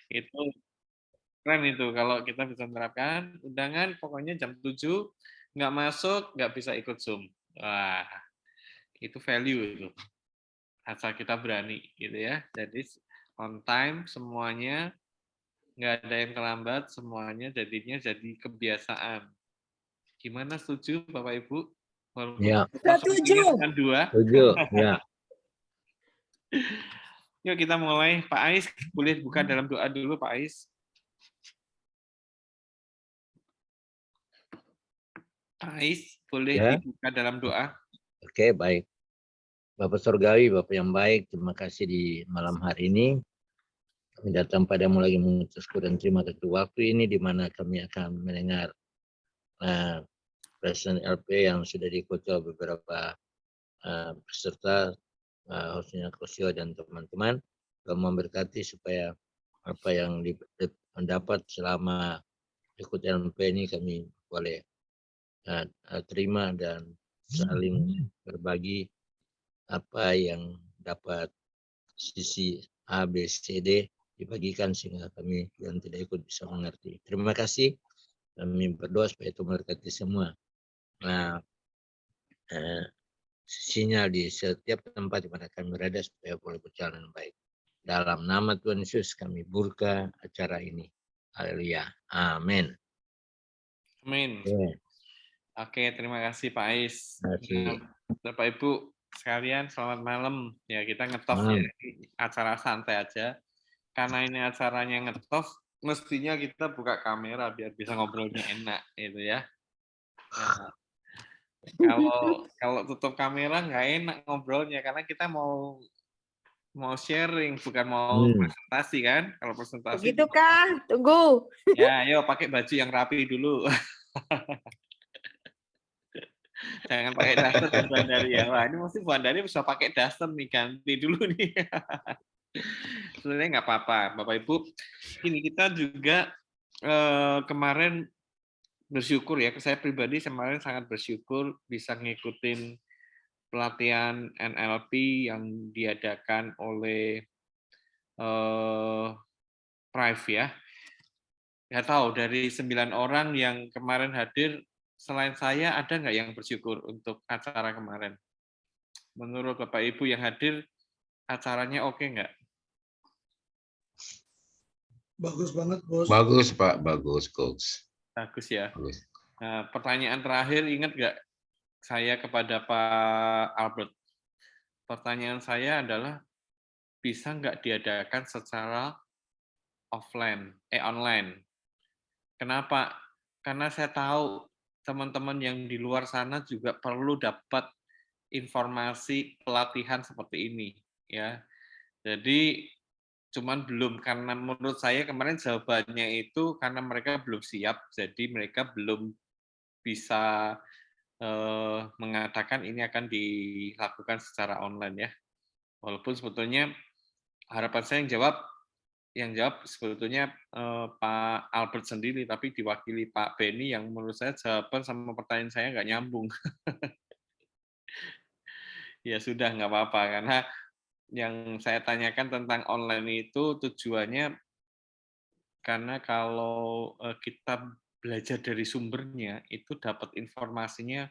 Itu keren itu kalau kita bisa menerapkan undangan pokoknya jam 7 nggak masuk, nggak bisa ikut Zoom. Wah, itu value itu, asal kita berani gitu ya. Jadi on time semuanya, nggak ada yang terlambat, semuanya jadinya jadi kebiasaan. Gimana, setuju Bapak Ibu? Walaupun Ya, solusinya Setuju. cuma 2. setuju. Ya. Yuk kita mulai. Pak Ais, boleh buka dalam doa dulu Pak Ais. Pak Ais, boleh Ya. dibuka dalam doa. Oke, baik. Bapak Surgawi, Bapak yang baik, terima kasih di malam hari ini. Kami datang padamu lagi mengucap syukur dan terima kasih waktu ini di mana kami akan mendengar Presiden LP yang sudah diikuti oleh beberapa peserta, khususnya Kosio dan teman-teman. Kami memberkati supaya apa yang mendapat selama ikut LP ini kami boleh terima dan saling berbagi apa yang dapat sisi A, B, C, D dibagikan sehingga kami yang tidak ikut bisa mengerti. Terima kasih. Kami berdoa supaya itu memberkati semua. Nah, sinyal di setiap tempat di mana kami berada supaya boleh berjalan dengan baik. Dalam nama Tuhan Yesus kami buka acara ini. Haleluya. Amin. Amin. Oke. Oke, terima kasih Pak Ais. Terima kasih. Nah, Bapak Ibu sekalian, selamat malam. Ya, kita ngetos ya, ini acara santai aja. Karena ini acaranya ngetos, mestinya kita buka kamera biar bisa ngobrolnya enak, gitu ya. Nah, kalau tutup kamera nggak enak ngobrolnya, karena kita mau sharing, bukan mau presentasi kan. Kalau presentasi, Begitukah? Tunggu. ya, ayo pakai baju yang rapi dulu. Jangan pakai daster dan Bandari ya. Wah, ini mesti Bandari bisa pakai daster nih, ganti dulu nih. Sebenarnya nggak apa-apa, Bapak Ibu. Ini kita juga kemarin bersyukur ya, saya pribadi kemarin sangat bersyukur bisa ngikutin pelatihan NLP yang diadakan oleh Prive ya. Nggak tahu dari 9 orang yang kemarin hadir, selain saya ada nggak yang bersyukur untuk acara kemarin? Menurut Bapak Ibu yang hadir, acaranya oke nggak? Bagus banget, Bos. Bagus, Pak. Bagus, Coach. Bagus ya. Bagus. Nah, pertanyaan terakhir, ingat nggak saya kepada Pak Albert? Pertanyaan saya adalah, bisa nggak diadakan secara online? Kenapa? Karena saya tahu teman-teman yang di luar sana juga perlu dapat informasi pelatihan seperti ini, ya. Jadi cuman belum, karena menurut saya kemarin jawabannya itu karena mereka belum siap, jadi mereka belum bisa mengatakan ini akan dilakukan secara online ya. Walaupun sebetulnya harapan saya yang jawab sebetulnya Pak Albert sendiri, tapi diwakili Pak Benny yang menurut saya jawaban sama pertanyaan saya nggak nyambung. Ya sudah, nggak apa-apa, karena yang saya tanyakan tentang online itu tujuannya karena kalau kita belajar dari sumbernya, itu dapat informasinya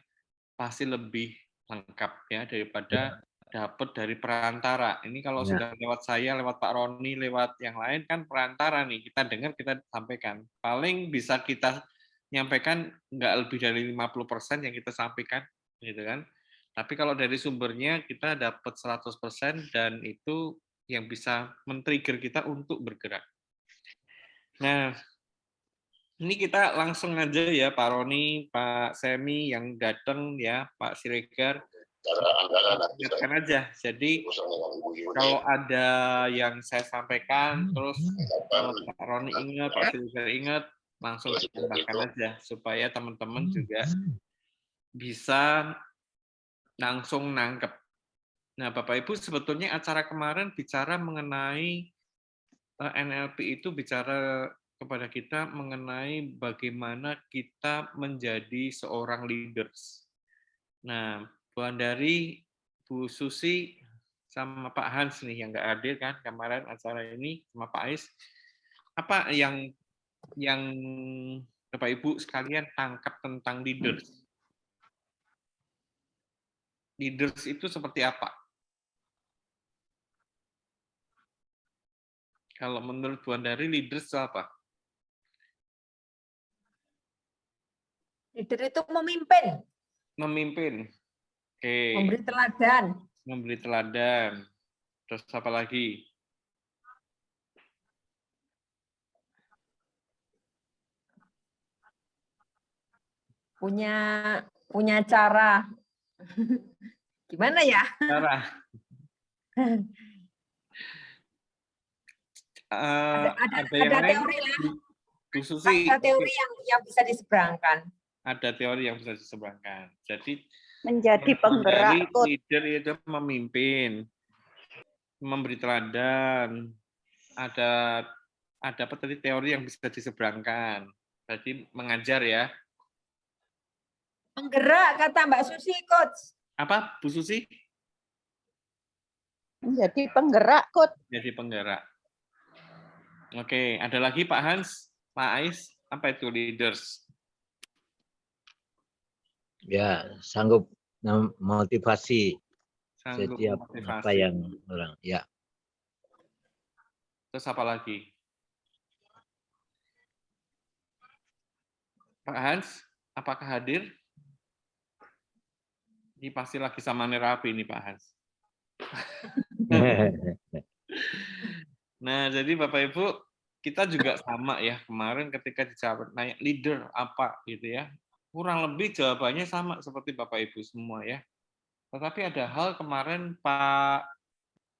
pasti lebih lengkap ya daripada dapat dari perantara. Ini kalau sudah lewat saya, lewat Pak Roni, lewat yang lain kan perantara nih. Kita dengar, kita sampaikan. Paling bisa kita nyampaikan nggak lebih dari 50% yang kita sampaikan, gitu kan. Tapi kalau dari sumbernya kita dapat 100% dan itu yang bisa men-trigger kita untuk bergerak. Nah, ini kita langsung aja ya Pak Roni, Pak Semi yang datang ya, Pak Siregar. Ingatkan aja. Jadi kalau ada yang saya sampaikan, terus Pak Roni ingat, Pak Siregar ingat, langsung ditambahkan aja supaya teman-teman juga bisa langsung nangkep. Nah, Bapak Ibu, sebetulnya acara kemarin bicara mengenai NLP itu bicara kepada kita mengenai bagaimana kita menjadi seorang leaders. Nah, Bu Andari, Bu Susi, sama Pak Hans nih yang nggak hadir kan kemarin acara ini, sama Pak Ais, Apa yang Bapak Ibu sekalian tangkap tentang leaders? Leaders itu seperti apa? Kalau menurut Bu Andari, leaders itu apa? Leader itu memimpin, Memimpin. Oke. memberi teladan. Memberi teladan. Terus apa lagi? Punya cara. Gimana ya? Cara. Ada yang lain? teori lah. Bu Susi, Ada teori yang bisa diseberangkan. ada teori yang bisa diseberangkan. Jadi Menjadi penggerak kod. leader itu memimpin, memberi teladan. Ada apa tadi teori yang bisa diseberangkan. Jadi mengajar ya. Penggerak kata Mbak Susi, Coach. Apa Bu Susi? Menjadi penggerak kod. Jadi penggerak. Oke, ada lagi Pak Hans, Pak Ais, apa itu leaders? Ya, sanggup motivasi Sanggup setiap memotivasi. apa yang orang. Ya, Terus apa lagi? Pak Hans, apakah hadir? Ini pasti lagi sama nerapi ini Pak Hans. Nah, jadi Bapak Ibu, kita juga sama ya. Kemarin ketika dijawab nanya leader apa gitu ya. Kurang lebih jawabannya sama seperti Bapak Ibu semua ya. Tetapi ada hal kemarin Pak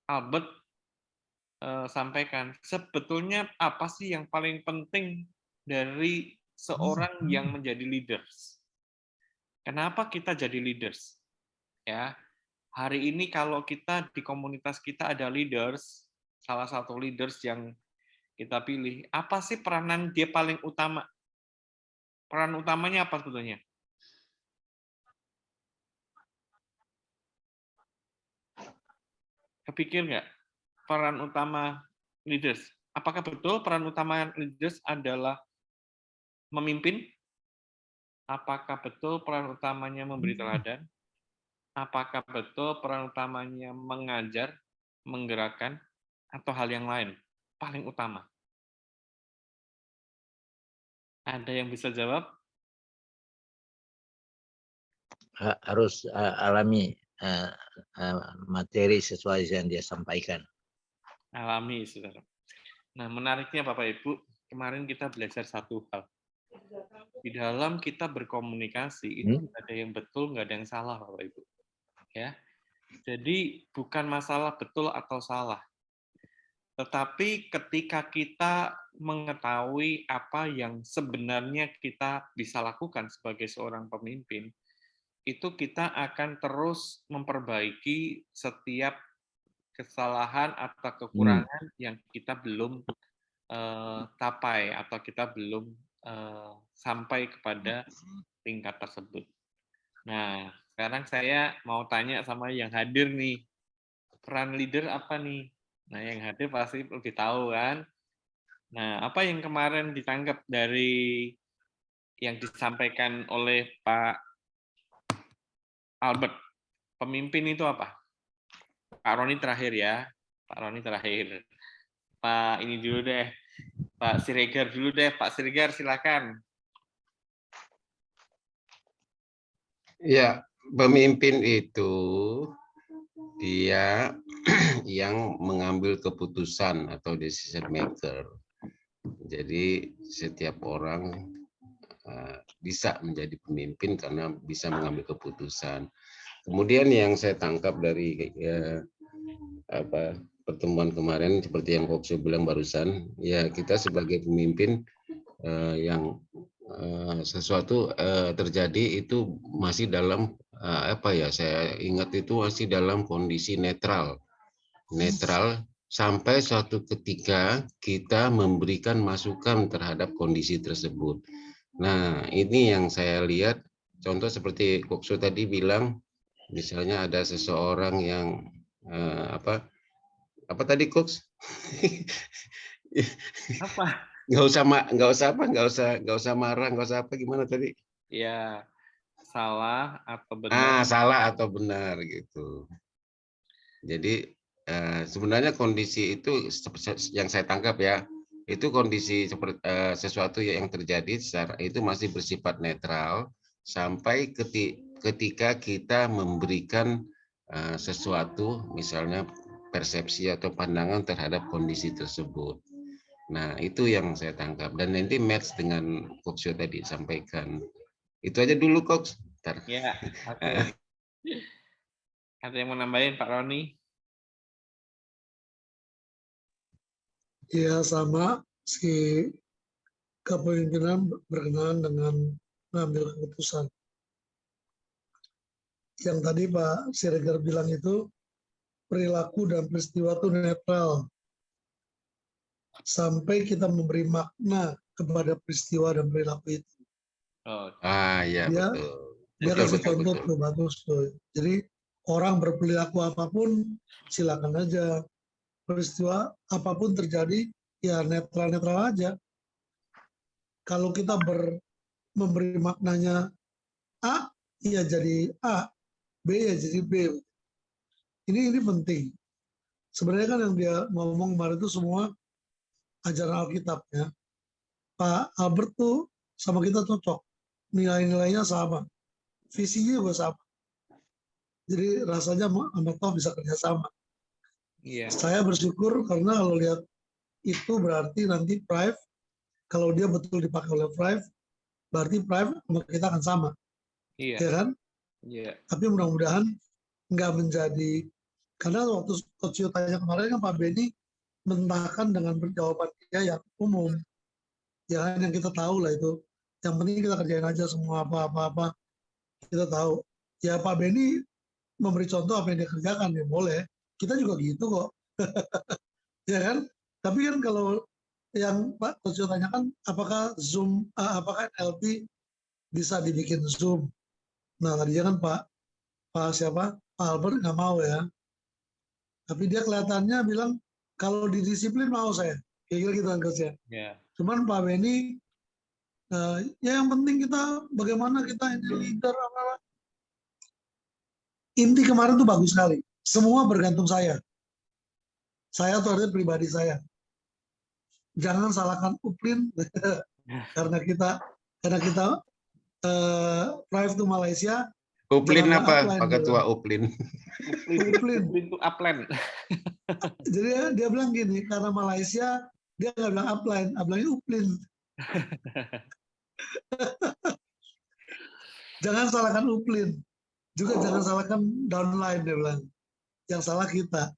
Albert sampaikan, sebetulnya apa sih yang paling penting dari seorang yang menjadi leaders? Kenapa kita jadi leaders? Ya, hari ini kalau kita di komunitas kita ada leaders, salah satu leaders yang kita pilih, apa sih peranan dia paling utama? Peran utamanya apa sebetulnya? Kepikir nggak peran utama leaders? Apakah betul peran utama leaders adalah memimpin? Apakah betul peran utamanya memberi teladan? Apakah betul peran utamanya mengajar, menggerakkan, atau hal yang lain? Paling utama. Ada yang bisa jawab? harus alami materi sesuai yang dia sampaikan. Alami, saudara. Nah, menariknya Bapak Ibu, kemarin kita belajar satu hal. Di dalam kita berkomunikasi, itu nggak ada yang betul, nggak ada yang salah, Bapak Ibu. Ya, jadi bukan masalah betul atau salah. Tetapi ketika kita mengetahui apa yang sebenarnya kita bisa lakukan sebagai seorang pemimpin, itu kita akan terus memperbaiki setiap kesalahan atau kekurangan yang kita belum capai atau kita belum sampai kepada tingkat tersebut. Nah, sekarang saya mau tanya sama yang hadir nih, peran leader apa nih? Nah, yang hadir pasti lebih tahu kan? Nah, apa yang kemarin ditangkap dari yang disampaikan oleh Pak Albert? Pemimpin itu apa? Pak Roni terakhir ya. Pak Roni terakhir. Pak ini dulu deh. Pak Siregar dulu deh. Pak Siregar silakan. Ya, pemimpin itu dia yang mengambil keputusan atau decision maker. Jadi setiap orang bisa menjadi pemimpin karena bisa mengambil keputusan. Kemudian yang saya tangkap dari pertemuan kemarin seperti yang Kokso bilang barusan, ya kita sebagai pemimpin yang sesuatu terjadi itu masih dalam saya ingat itu masih dalam kondisi netral sampai suatu ketika kita memberikan masukan terhadap kondisi tersebut. Nah, ini yang saya lihat, contoh seperti Kokso tadi bilang, misalnya ada seseorang yang apa tadi Koks Apa? Nggak usah marah, nggak usah apa gimana tadi? Ya, salah atau benar. Salah atau benar gitu. Jadi sebenarnya kondisi itu yang saya tangkap ya, itu kondisi seperti sesuatu yang terjadi secara itu masih bersifat netral sampai ketika kita memberikan sesuatu, misalnya persepsi atau pandangan terhadap kondisi tersebut. Nah, itu yang saya tangkap dan nanti match dengan Coach Yo tadi sampaikan. Itu aja dulu, Coach. Bentar. Ya, oke. Ada yang mau nambahin, Pak Roni? Ya sama si kepemimpinan berkenaan dengan mengambil keputusan. Yang tadi Pak Siregar bilang itu perilaku dan peristiwa itu netral. Sampai kita memberi makna kepada peristiwa dan perilaku itu. Oh, Ya, Dia, betul. dia Betul, kasih betul, contoh betul. tuh, bagus tuh. Jadi orang berperilaku apapun silakan aja. Peristiwa apapun terjadi ya netral-netral aja. Kalau kita memberi maknanya A, ya jadi A, B ya jadi B. Ini penting. Sebenarnya kan yang dia ngomong kemarin itu semua ajaran Alkitab ya. Pak Albert tuh sama kita cocok. Nilai-nilainya sama. Visinya juga sama. Jadi rasanya sama toh bisa kerjasama. iya. Saya bersyukur karena kalau lihat itu berarti nanti Prive, kalau dia betul dipakai oleh Prive, berarti Prive sama kita akan sama. Iya. Ya kan? Iya. Tapi mudah-mudahan nggak menjadi, karena waktu Coach Yo tanya kemarin kan Pak Benny mentahkan dengan jawaban dia yang umum. Ya kan, yang kita tahu lah itu. Yang penting kita kerjain aja semua apa-apa. Kita tahu. Ya Pak Benny memberi contoh apa yang dia kerjakan, ya boleh. Kita juga gitu kok. Ya kan? Tapi kan kalau yang Pak Coach Yo tanyakan, apakah Zoom, apakah LT bisa dibikin Zoom? Nah tadinya kan Pak Albert nggak mau ya. Tapi dia kelihatannya bilang, kalau didisiplin mau saya. Kira-kira gitu kan Coach ya. Iya. Cuman Pak Benny, ya yang penting kita bagaimana kita ini leader. Inti kemarin tuh bagus sekali. Semua bergantung saya. Saya tuh artinya pribadi saya. Jangan salahkan Uplin karena kita Prive to Malaysia. Uplin janganlah apa, upline, Pak Ketua Uplin? Uplin. Itu upline. Jadi dia bilang gini, karena Malaysia dia nggak bilang upline, upline Uplin. Jangan salahkan Uplin, juga jangan salahkan downline, dia bilang. Yang salah kita,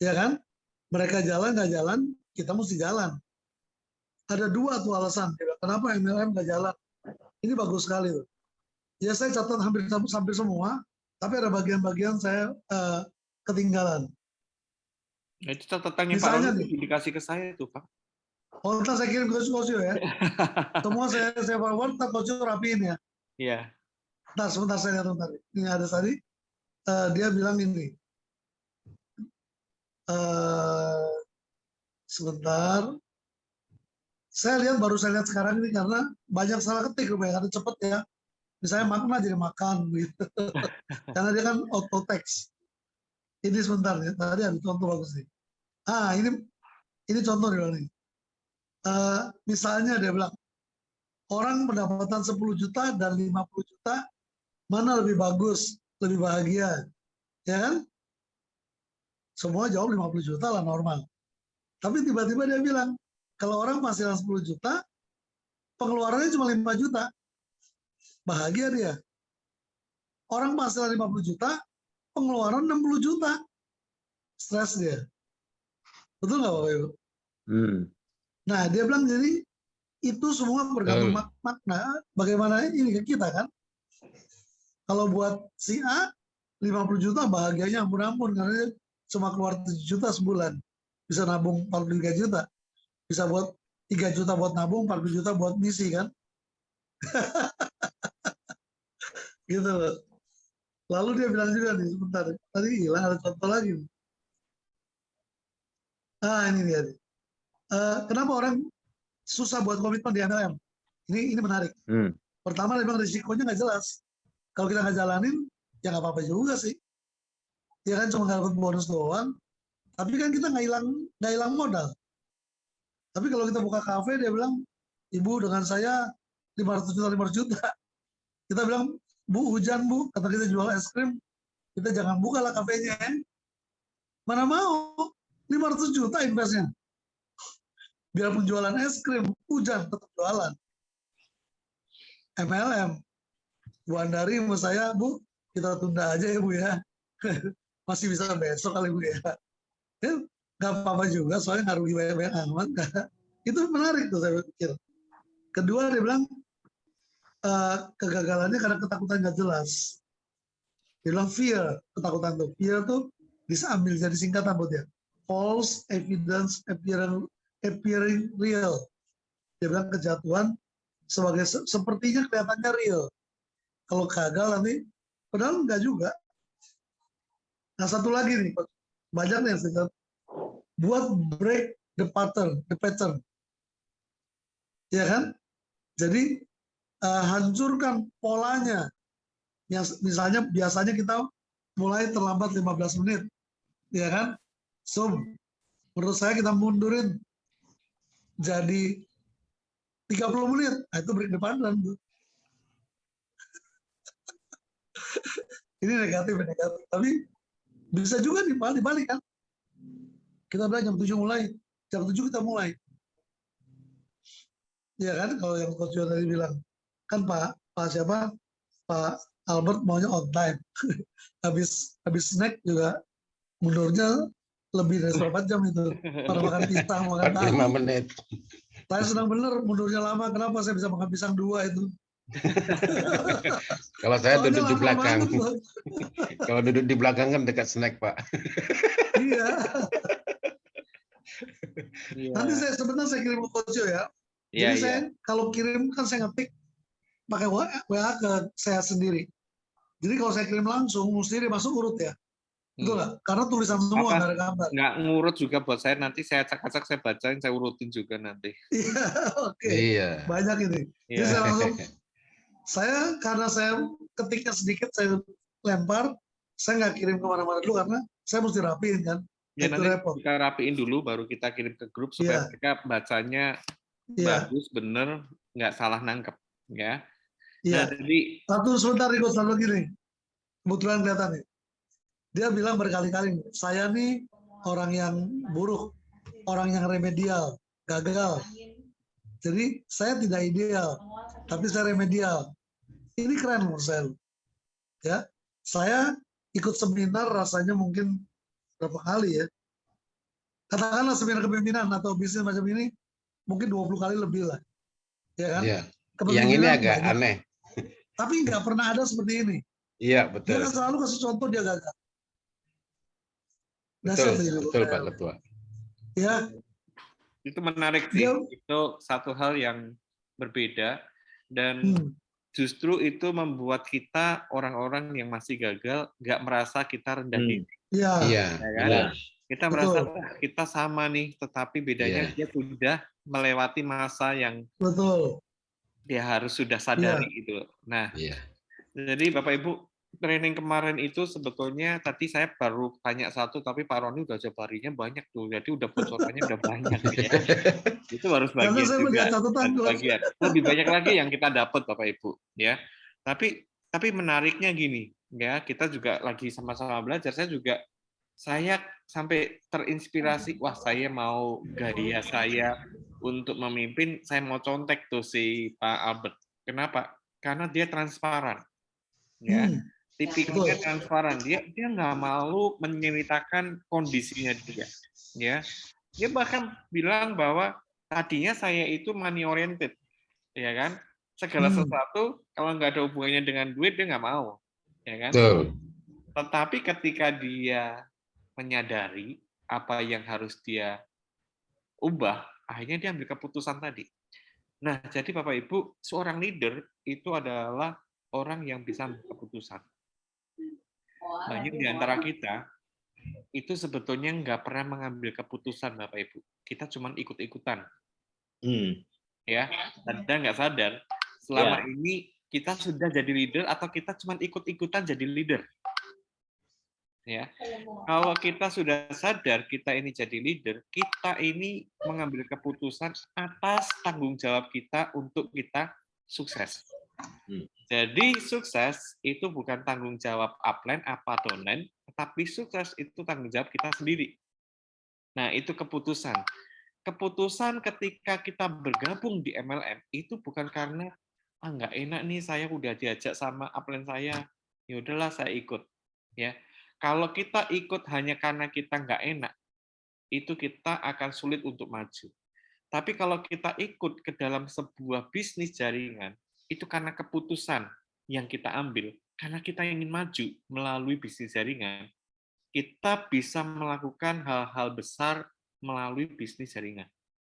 ya kan? Mereka jalan nggak jalan, kita mesti jalan. Ada dua tuh alasan, kenapa MLM nggak jalan. Ini bagus sekali tuh. Ya saya catat hampir semua, tapi ada bagian-bagian saya ketinggalan. Nah, itu catatannya Pak Misalnya Roni nih, dikasih ke saya tuh, Pak. oh ntar saya kirim ke Coach Yo ya. Semua saya forward, ntar Coach Yo rapiin ya. Iya. Ntar sebentar saya lihat ntar. Ini ada tadi, dia bilang ini. Sebentar. Saya lihat, baru saya lihat sekarang ini karena banyak salah ketik, karena cepet ya. Misalnya makna jadi makan gitu. Karena dia kan auto text. Ini sebentar ya, tadi ada contoh bagus nih. Ini contoh dia bilang nih. Misalnya dia bilang, orang pendapatan 10 juta dan 50 juta, mana lebih bagus, lebih bahagia? Ya kan? Semua jawab 50 juta lah normal. Tapi tiba-tiba dia bilang, kalau orang penghasilan 10 juta, pengeluarannya cuma 5 juta. Bahagia dia. Orang penghasilan 50 juta, pengeluaran 60 juta. Stres dia. Betul nggak Bapak Ibu? Nah, dia bilang jadi itu semua bergantung makna. Bagaimana ini ke kita kan? Kalau buat si A, 50 juta bahagianya ampun-ampun. Karena dia cuma keluar 7 juta sebulan. Bisa nabung 43 juta. Bisa buat 3 juta buat nabung, 40 juta buat misi kan? Gitu loh. Lalu dia bilang juga nih, sebentar, tadi hilang ada contoh lagi. Ini dia nih. kenapa orang susah buat komitmen di MLM? Ini menarik. Pertama, dia bilang risikonya nggak jelas. Kalau kita nggak jalanin, ya nggak apa-apa juga sih. Ya kan cuma dapat bonus doang. Tapi kan kita nggak hilang modal. Tapi kalau kita buka kafe, dia bilang, ibu dengan saya 500 juta. Kita bilang, bu hujan bu, kata kita jual es krim, kita jangan buka lah kafenya. Mana mau, 500 juta investnya. Biarpun jualan es krim, hujan tetap jualan. MLM, Bu Andari mau saya, bu, kita tunda aja ya bu ya. Masih bisa besok kali bu ya. Nggak apa-apa juga, soalnya nggak rugi banyak-banyak amat. Itu menarik tuh saya pikir. Kedua dia bilang, kegagalannya karena ketakutan nggak jelas. Dia bilang fear, ketakutan tuh. Fear tuh bisa ambil jadi singkatan buat dia. False evidence appearing real. Dia bilang kejatuhan sebagai sepertinya kelihatannya real. Kalau gagal nanti, padahal enggak juga. Nah satu lagi nih, banyak nih yang buat break the pattern. Ya kan? Jadi hancurkan polanya. Yang misalnya biasanya kita mulai terlambat 15 menit. Ya kan? So, menurut saya kita mundurin jadi 30 menit. Nah, itu break the pattern. Ini negatif. Tapi bisa juga dibalik kan. Kita bilang jam 7 mulai. Jam 7 kita mulai. Ya kan, kalau yang Coach Yon tadi bilang. Kan Pak Albert maunya on time. habis snack juga mundurnya lebih dari 4 jam itu. Pada makan pisang, makan tahu. 45 menit. Saya senang bener mundurnya lama. Kenapa saya bisa makan pisang 2 itu? Kalau saya Soalnya duduk di lama belakang. banget, Kalau duduk di belakang kan dekat snack, Pak. Iya. Nanti sebentar saya kirim ke Coach Yo ya. Jadi saya kalau kirim kan saya ngetik pakai WA ke saya sendiri. Jadi kalau saya kirim langsung mesti dia masuk urut ya. Betul nggak? Karena tulisan semua nggak ada gambar. Nggak ngurut juga buat saya, nanti saya acak-acak, saya bacain, saya urutin juga nanti. Iya, oke. Iya. Banyak ini. Jadi saya langsung, karena saya ketiknya sedikit, saya lempar, saya nggak kirim kemana-mana dulu karena saya mesti rapiin kan. Ya nanti kita rapiin dulu, baru kita kirim ke grup supaya mereka bacanya bagus, bener, nggak salah nangkep, ya. Iya. Nah, jadi sebentar ikut satu gini. Kebetulan kelihatan nih. Dia bilang berkali-kali, saya nih orang yang buruk, orang yang remedial, gagal. Jadi saya tidak ideal, tapi saya remedial. Ini keren menurut saya. Ya, saya ikut seminar rasanya mungkin berapa kali ya. Katakanlah seminar kepemimpinan atau bisnis macam ini, mungkin 20 kali lebih lah. Ya kan? Iya. Yang ini agak banyak. Aneh. Tapi nggak pernah ada seperti ini. Iya, betul. Dia kan selalu kasih contoh dia gagal. Betul Pak Ketua. Ya. Itu menarik sih. Itu satu hal yang berbeda dan justru itu membuat kita orang-orang yang masih gagal nggak merasa kita rendah diri. Iya. Iya. Kan? Kita merasa kita sama nih, tetapi bedanya dia sudah melewati masa yang dia harus sudah sadari gitu. Nah, jadi Bapak Ibu, training kemarin itu sebetulnya tadi saya baru tanya satu, tapi Pak Roni udah jabarinya banyak tuh, jadi udah bocorannya udah banyak ya. Itu harus bagian juga. Bagian. Lebih banyak lagi yang kita dapat Bapak Ibu ya. Tapi menariknya gini ya, kita juga lagi sama-sama belajar. Saya sampai terinspirasi, wah saya mau gaya saya untuk memimpin, saya mau contek tuh si Pak Albert. Kenapa? Karena dia transparan. Ya. Tipikalnya transparan, dia nggak malu menceritakan kondisinya dia, ya. Dia bahkan bilang bahwa tadinya saya itu money oriented, ya kan. Segala sesuatu kalau nggak ada hubungannya dengan duit dia nggak mau, ya kan. Tetapi ketika dia menyadari apa yang harus dia ubah, akhirnya dia ambil keputusan tadi. Nah, jadi Bapak Ibu, seorang leader itu adalah orang yang bisa ambil keputusan. Banyak di antara kita itu sebetulnya nggak pernah mengambil keputusan, Bapak Ibu. Kita cuma ikut-ikutan. Ya, sadar nggak sadar, selama ini kita sudah jadi leader atau kita cuma ikut-ikutan jadi leader. Ya, kalau kita sudah sadar kita ini jadi leader, kita ini mengambil keputusan atas tanggung jawab kita untuk kita sukses. Jadi sukses itu bukan tanggung jawab upline apa downline, tetapi sukses itu tanggung jawab kita sendiri. Nah, itu keputusan. Keputusan ketika kita bergabung di MLM itu bukan karena nggak enak nih saya udah diajak sama upline saya, ya udahlah saya ikut. Ya, kalau kita ikut hanya karena kita nggak enak, itu kita akan sulit untuk maju. Tapi kalau kita ikut ke dalam sebuah bisnis jaringan, itu karena keputusan yang kita ambil, karena kita ingin maju melalui bisnis jaringan, kita bisa melakukan hal-hal besar melalui bisnis jaringan.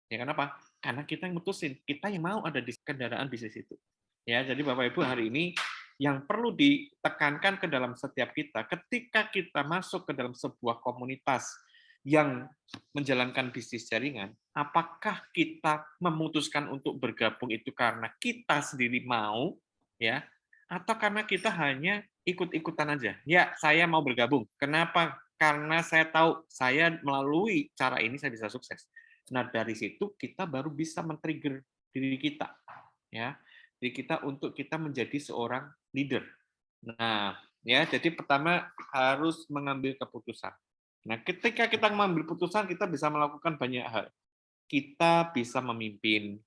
Ya kenapa? Karena kita yang mutusin, kita yang mau ada di kendaraan bisnis itu. Ya, jadi Bapak Ibu hari ini yang perlu ditekankan ke dalam setiap kita, ketika kita masuk ke dalam sebuah komunitas yang menjalankan bisnis jaringan, apakah kita memutuskan untuk bergabung itu karena kita sendiri mau, ya, atau karena kita hanya ikut-ikutan aja? Ya, saya mau bergabung. Kenapa? Karena saya tahu saya melalui cara ini saya bisa sukses. Nah, dari situ kita baru bisa men-trigger diri kita, ya, diri kita untuk kita menjadi seorang leader. Nah, ya, jadi pertama harus mengambil keputusan. Nah, ketika kita mengambil keputusan, kita bisa melakukan banyak hal. Kita bisa memimpin,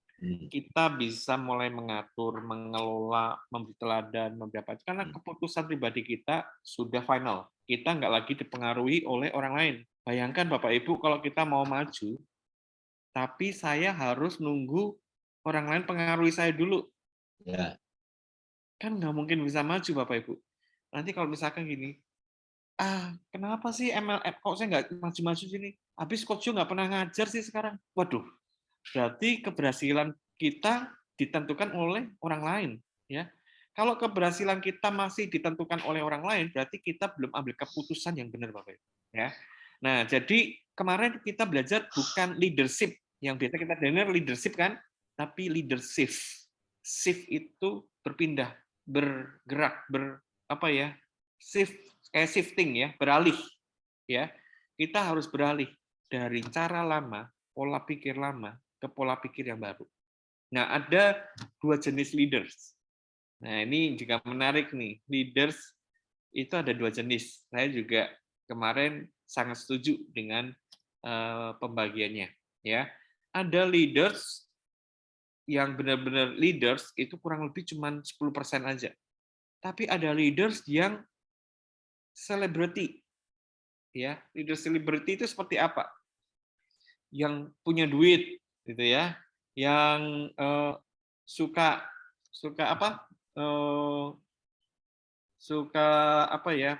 kita bisa mulai mengatur, mengelola, memberi teladan, memberi apa. Karena keputusan pribadi kita sudah final. Kita nggak lagi dipengaruhi oleh orang lain. Bayangkan Bapak Ibu kalau kita mau maju, tapi saya harus nunggu orang lain pengaruhi saya dulu. Ya. Kan nggak mungkin bisa maju, Bapak Ibu. Nanti kalau misalkan gini, kenapa sih MLM kok saya nggak maju-maju sini? Habis Coach Jo nggak pernah ngajar sih sekarang. Waduh, berarti keberhasilan kita ditentukan oleh orang lain. Ya, kalau keberhasilan kita masih ditentukan oleh orang lain, berarti kita belum ambil keputusan yang benar, Bapak Ibu. Ya. Nah, jadi kemarin kita belajar bukan leadership, yang biasa kita dengar leadership kan, tapi leadership. Shift itu berpindah, bergerak, shift kayak shifting ya, beralih ya. Kita harus beralih dari cara lama, pola pikir lama ke pola pikir yang baru. Nah, ada dua jenis leaders. Nah, ini juga menarik nih. Leaders itu ada dua jenis. Saya juga kemarin sangat setuju dengan pembagiannya ya. Ada leaders yang benar-benar leaders itu kurang lebih cuma 10% aja. Tapi ada leaders yang selebriti. Ya, leader selebriti itu seperti apa? Yang punya duit gitu ya. Yang suka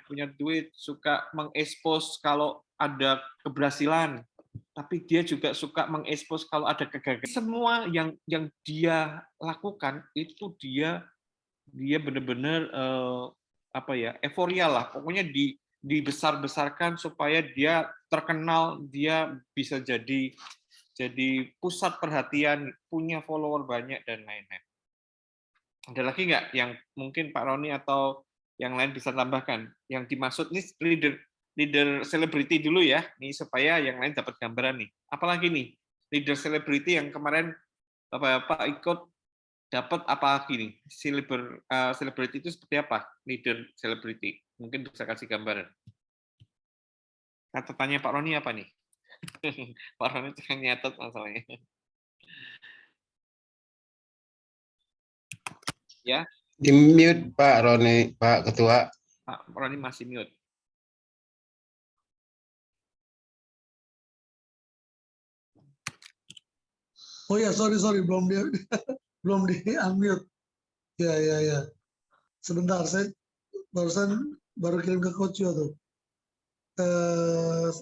punya duit, suka mengekspos kalau ada keberhasilan, tapi dia juga suka mengekspos kalau ada kegagalan. Semua yang dia lakukan itu dia benar-benar euforia lah. Pokoknya dibesar-besarkan supaya dia terkenal, dia bisa jadi pusat perhatian, punya follower banyak dan lain-lain. Ada lagi nggak yang mungkin Pak Roni atau yang lain bisa tambahkan? Yang dimaksud nih leader selebriti dulu ya, nih supaya yang lain dapat gambaran nih. Apalagi nih leader selebriti yang kemarin Bapak ikut dapat apa lagi nih? Selebriti itu seperti apa? Leader selebriti. Mungkin bisa kasih gambaran. Catatannya Pak Roni apa nih? Pak Roni jangan nyatet masalahnya. Ya. Di mute Pak Roni, Pak Ketua. Pak Roni masih mute. Oh ya, sorry, belum di unmute. Ya. Sebentar, saya baru kirim ke Coach Jo tuh.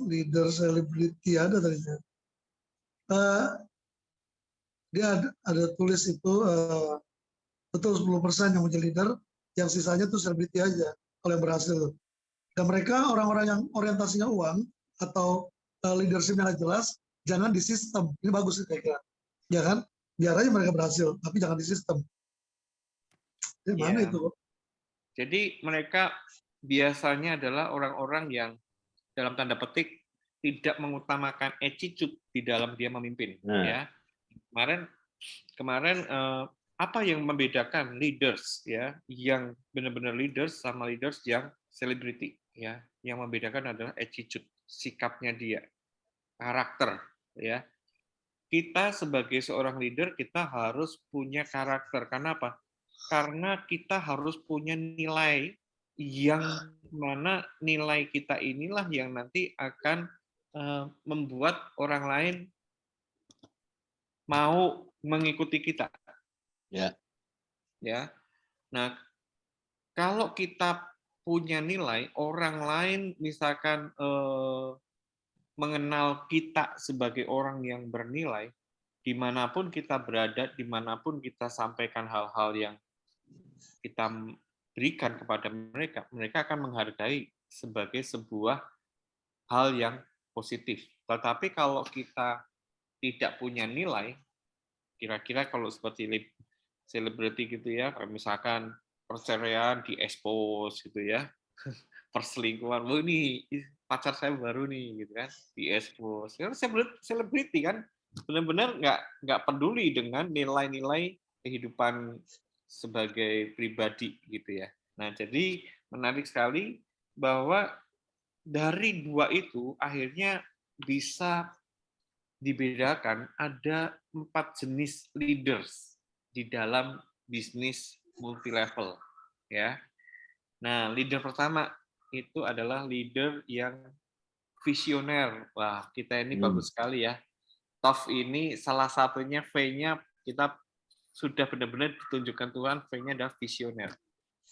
Leader selebriti ada tadi. Dia ada tulis itu betul 10% yang menjadi leader, yang sisanya tuh selebriti aja kalau yang berhasil. Dan mereka orang-orang yang orientasinya uang atau leadership yang nggak jelas, jangan di sistem. Ini bagus sih kira-kira. Ya kan? Biar aja mereka berhasil, tapi jangan di sistem. Jadi mana Iya. itu? Jadi mereka biasanya adalah orang-orang yang dalam tanda petik tidak mengutamakan attitude di dalam dia memimpin. Nah. Ya, kemarin apa yang membedakan leaders ya, yang benar-benar leaders sama leaders yang celebrity ya, yang membedakan adalah attitude, sikapnya dia, karakter ya. Kita sebagai seorang leader kita harus punya karakter. Karena apa? Karena kita harus punya nilai yang mana nilai kita inilah yang nanti akan membuat orang lain mau mengikuti kita. Ya. Ya. Nah, kalau kita punya nilai, orang lain misalkan mengenal kita sebagai orang yang bernilai, dimanapun kita berada, dimanapun kita sampaikan hal-hal yang kita berikan kepada mereka, mereka akan menghargai sebagai sebuah hal yang positif. Tetapi kalau kita tidak punya nilai, kira-kira kalau seperti selebriti gitu ya, kayak misalkan perceraian di-expose gitu ya, perselingkuhan, oh ini pacar saya baru nih gitu kan, di-expose. Karena selebriti kan benar-benar nggak peduli dengan nilai-nilai kehidupan sebagai pribadi gitu ya. Nah, jadi menarik sekali bahwa dari dua itu akhirnya bisa dibedakan ada 4 jenis leaders di dalam bisnis multi level ya. Nah, leader pertama itu adalah leader yang visioner. Wah, kita ini bagus sekali ya. TOF ini salah satunya V-nya kita sudah benar-benar ditunjukkan Tuhan, V-nya adalah visioner.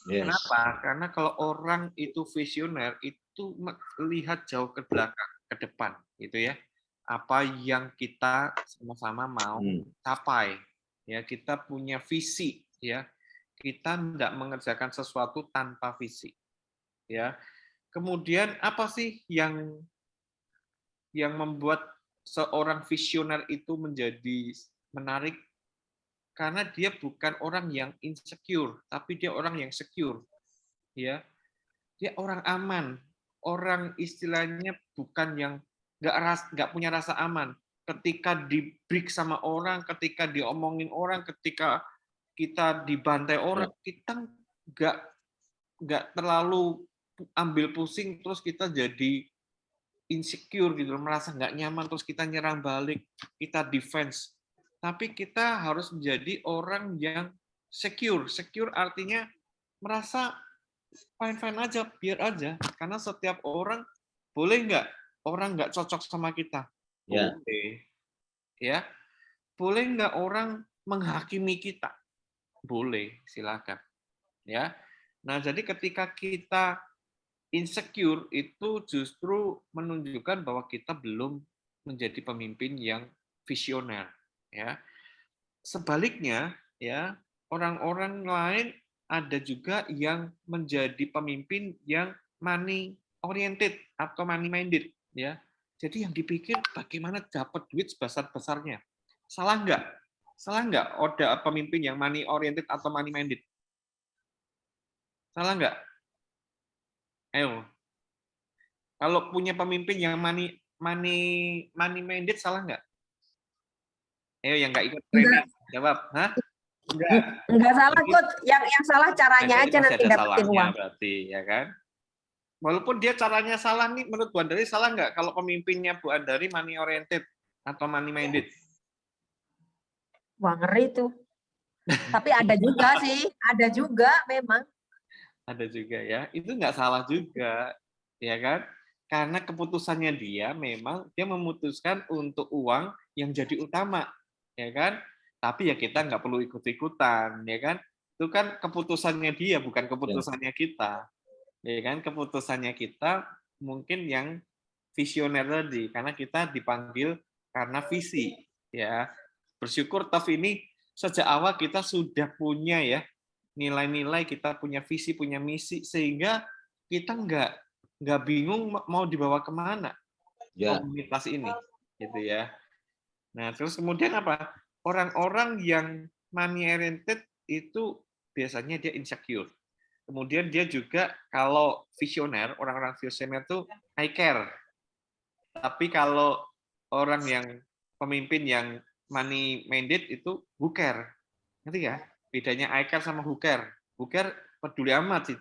Yes. Kenapa? Karena kalau orang itu visioner itu melihat jauh ke belakang, ke depan, gitu ya. Apa yang kita sama-sama mau capai, ya kita punya visi, ya kita tidak mengerjakan sesuatu tanpa visi, ya. Kemudian apa sih yang membuat seorang visioner itu menjadi menarik? Karena dia bukan orang yang insecure, tapi dia orang yang secure, ya. Dia orang aman, orang istilahnya bukan yang nggak punya rasa aman. Ketika di-break sama orang, ketika diomongin orang, ketika kita dibantai orang, kita nggak terlalu ambil pusing, terus kita jadi insecure gitu, merasa nggak nyaman, terus kita nyerang balik, kita defense. Tapi kita harus menjadi orang yang secure. Secure artinya merasa fine-fine aja, biar aja. Karena setiap orang, boleh nggak orang nggak cocok sama kita? Boleh. Ya. Boleh nggak orang menghakimi kita? Boleh, silakan. Ya. Nah, jadi ketika kita insecure itu justru menunjukkan bahwa kita belum menjadi pemimpin yang visioner. Ya. Sebaliknya, ya orang-orang lain ada juga yang menjadi pemimpin yang money oriented atau money minded, ya. Jadi yang dipikir bagaimana dapat duit sebesar-besarnya. Salah nggak? Salah nggak ada pemimpin yang money oriented atau money minded? Salah nggak? Ayo. Kalau punya pemimpin yang money minded, salah nggak? Ayo yang nggak ikut training, jawab. Hah? Enggak salah, Coach. Yang salah caranya aja nanti dapetin uang. Berarti, ya kan? Walaupun dia caranya salah nih, menurut Bu Andari salah nggak kalau pemimpinnya Bu Andari money oriented atau money minded? Wah, ngeri tuh. Tapi ada juga sih, ada juga memang. Ada juga ya, itu nggak salah juga, ya kan? Karena keputusannya dia memang dia memutuskan untuk uang yang jadi utama, ya kan? Tapi ya kita nggak perlu ikut-ikutan, ya kan? Itu kan keputusannya dia, bukan keputusannya kita. Ya kan? Keputusannya kita mungkin yang visioner tadi, karena kita dipanggil karena visi. Ya, bersyukur TOF ini sejak awal kita sudah punya ya nilai-nilai, kita punya visi, punya misi, sehingga kita nggak nggak bingung mau dibawa kemana Ya. komunitas ini, gitu ya. Nah, terus kemudian apa? Orang-orang yang money oriented itu biasanya dia insecure. Kemudian dia juga kalau visioner, orang-orang visioner itu I care. Tapi kalau orang yang pemimpin yang money minded itu who care. Ngerti ya? Bedanya I care sama who care. Who care peduli amat sih,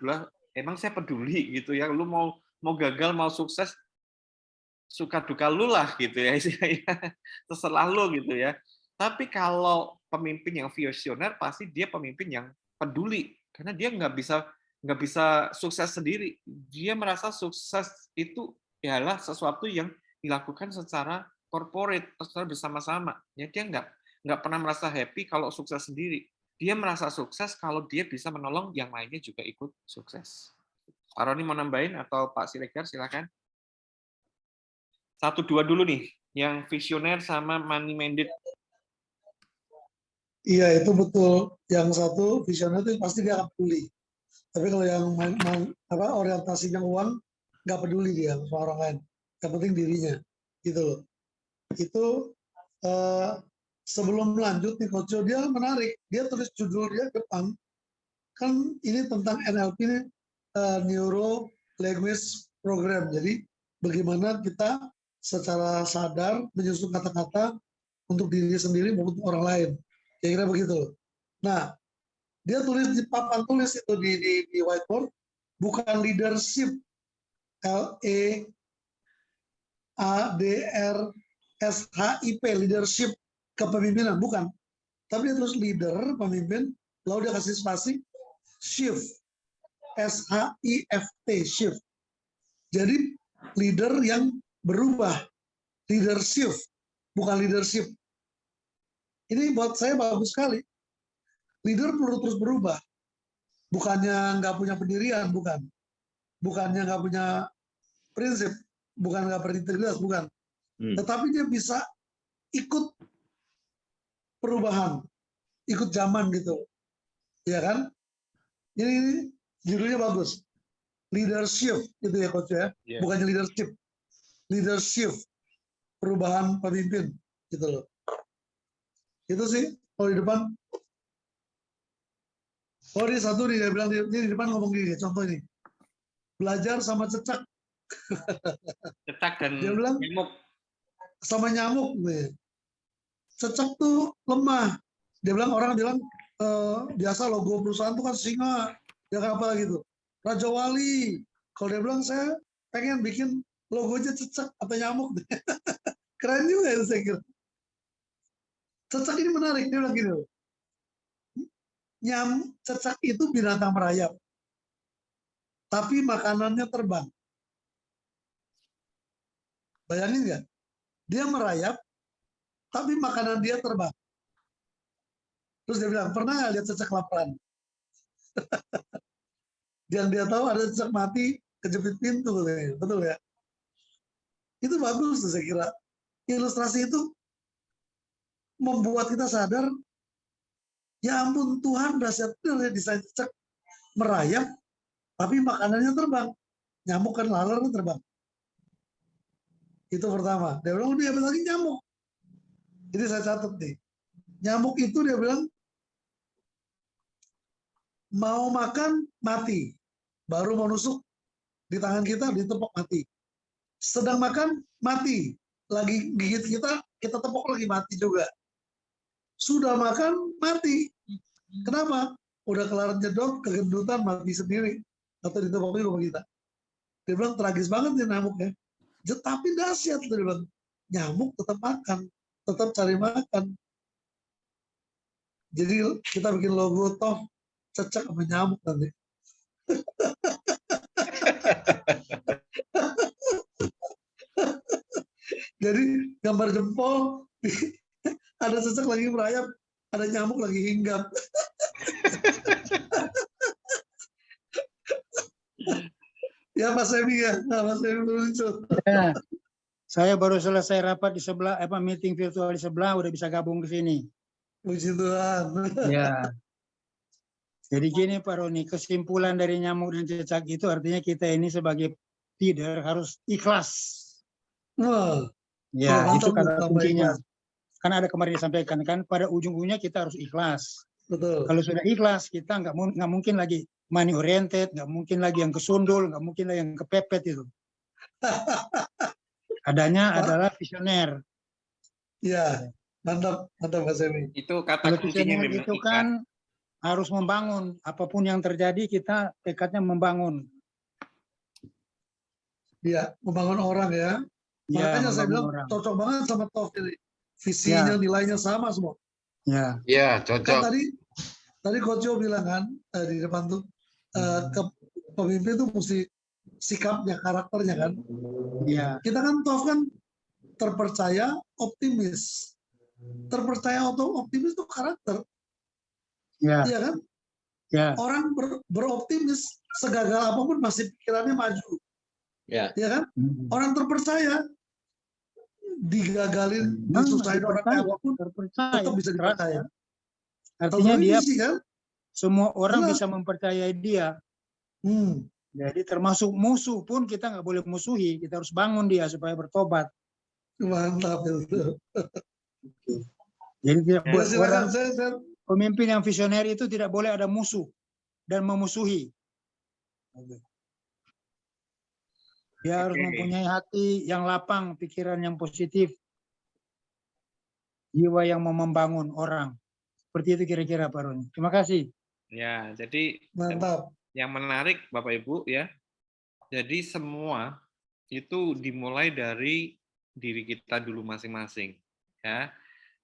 emang saya peduli gitu ya. Lu mau gagal, mau sukses, suka duka lu lah gitu ya. Terserah lu gitu ya. Tapi kalau pemimpin yang visioner pasti dia pemimpin yang peduli karena dia nggak bisa sukses sendiri. Dia merasa sukses itu ialah sesuatu yang dilakukan secara corporate, secara bersama-sama. Ya, dia nggak pernah merasa happy kalau sukses sendiri. Dia merasa sukses kalau dia bisa menolong yang lainnya juga ikut sukses. Pak Roni mau nambahin atau Pak Siregar silakan. 1, 2 dulu nih, yang visioner sama money minded. Iya, itu betul. Yang satu visioner itu pasti dia akan peduli. Tapi kalau yang orientasinya uang, nggak peduli dia sama orang lain. Yang penting dirinya, gitu loh. Itu sebelum lanjut nih Coach Jo, dia menarik. Dia tulis judul dia depan. Kan ini tentang NLP ini, Neuro Language Program. Jadi bagaimana kita secara sadar menyusun kata-kata untuk diri sendiri maupun untuk orang lain. Kira-kira begitu. Nah, dia tulis di papan tulis itu di whiteboard, bukan leadership, LEADRSHIP, leadership kepemimpinan, bukan. Tapi dia tulis leader, pemimpin, lalu dia kasih spasi, shift, SHIFT, shift. Jadi leader yang berubah, leadership, bukan leadership. Ini buat saya bagus sekali. Leader perlu terus berubah. Bukannya nggak punya pendirian, bukan. Bukannya nggak punya prinsip, bukan nggak berintegritas, bukan. Tetapi dia bisa ikut perubahan, ikut zaman gitu. Ya kan? Ini judulnya bagus. Leadership, gitu ya Coach ya. Yeah. Bukannya leadership. Leadership, perubahan pemimpin, gitu loh. Itu sih, kalau di depan. Oh, dia satu nih, dia bilang di depan ngomong gini, contoh ini. Belajar sama cecak. Cecak dan dia bilang, nyamuk. Sama nyamuk. Nih. Cecak tuh lemah. Dia bilang, orang bilang, biasa logo perusahaan tuh kan singa. Ya kan apa gitu. Raja Wali. Kalau dia bilang, saya pengen bikin logonya cecak atau nyamuk. Keren juga ya saya kira. Cecak ini menarik, dia bilang gini. Cecak itu binatang merayap. Tapi makanannya terbang. Bayangin nggak? Dia merayap, tapi makanan dia terbang. Terus dia bilang, pernah nggak lihat cecak laparan? Yang dia tahu ada cecak mati, kejepit pintu. Betul ya? Itu bagus saya kira. Ilustrasi itu membuat kita sadar, ya ampun Tuhan dahsyat benar ya desain cecak merayap, tapi makanannya terbang. Nyamuk kan laler kan terbang. Itu pertama. Dia bilang, dia lagi nyamuk. Jadi saya catat nih. Nyamuk itu dia bilang, mau makan, mati. Baru mau nusuk di tangan kita, ditepok mati. Sedang makan, mati. Lagi gigit kita tepok lagi mati juga. Sudah makan, mati. Kenapa? Udah kelar jedok, kegendutan, mati sendiri. Atau ditepok sama kita. Dia bilang, tragis banget nih nyamuknya. Tapi dahsyat, dia bilang. Nyamuk tetap makan, tetap cari makan. Jadi kita bikin logo toh, cecak sama nyamuk nanti. Jadi gambar jempol, ada cecak lagi merayap, ada nyamuk lagi hinggap. Ya Mas Semi ya, Mas Semi muncul. Ya, saya baru selesai rapat di sebelah, meeting virtual di sebelah, udah bisa gabung ke sini. Puji Tuhan. Ya. Jadi gini Pak Roni, kesimpulan dari nyamuk dan cecak itu artinya kita ini sebagai leader harus ikhlas. Wah, Ya, mantap itu tuh, kata tambah kuncinya. ikhlas. Karena ada kemarin disampaikan kan, pada ujung-ujungnya kita harus ikhlas. Betul. Kalau sudah ikhlas, kita nggak mungkin lagi money oriented, nggak mungkin lagi yang kesundul, nggak mungkin lagi yang kepepet itu. Adanya Pak. adalah visioner. Iya, mantap Mas Emi. Itu kata Kalau kuncinya visioner memang itu ikhlas. kan harus membangun. Apapun yang terjadi, kita tekadnya membangun. Iya, membangun orang ya. Ya, Makanya saya membangun bilang orang. cocok banget sama Tov ini. Visinya, nilainya sama semua. Ya, Ya, Kan cocok. tadi Coach Jo bilang kan di depan tuh ke pemimpin tuh mesti sikapnya, karakternya kan. ya, Kita kan Tov kan terpercaya, optimis. Terpercaya atau optimis itu karakter, ya, iya kan? ya, Orang beroptimis segagal apapun masih pikirannya maju, Ya. ya kan? Orang terpercaya digagalin, Nah, disusahin orang kayak apapun terpercaya. tetap bisa dipercaya. Artinya Tahu dia visi kan? semua orang Jelas. bisa mempercayai dia. Hmm. Jadi termasuk musuh pun kita nggak boleh musuhi, kita harus bangun dia supaya bertobat. Mantap itu. Jadi tidak Ya, buat orang silakan saya pemimpin yang visioner itu tidak boleh ada musuh dan memusuhi. Dia harus Oke. mempunyai hati yang lapang, pikiran yang positif, jiwa yang mau membangun orang. Seperti itu kira-kira Pak Roni. Terima kasih. Ya, jadi mantap. yang menarik Bapak Ibu ya. Jadi semua itu dimulai dari diri kita dulu masing-masing ya.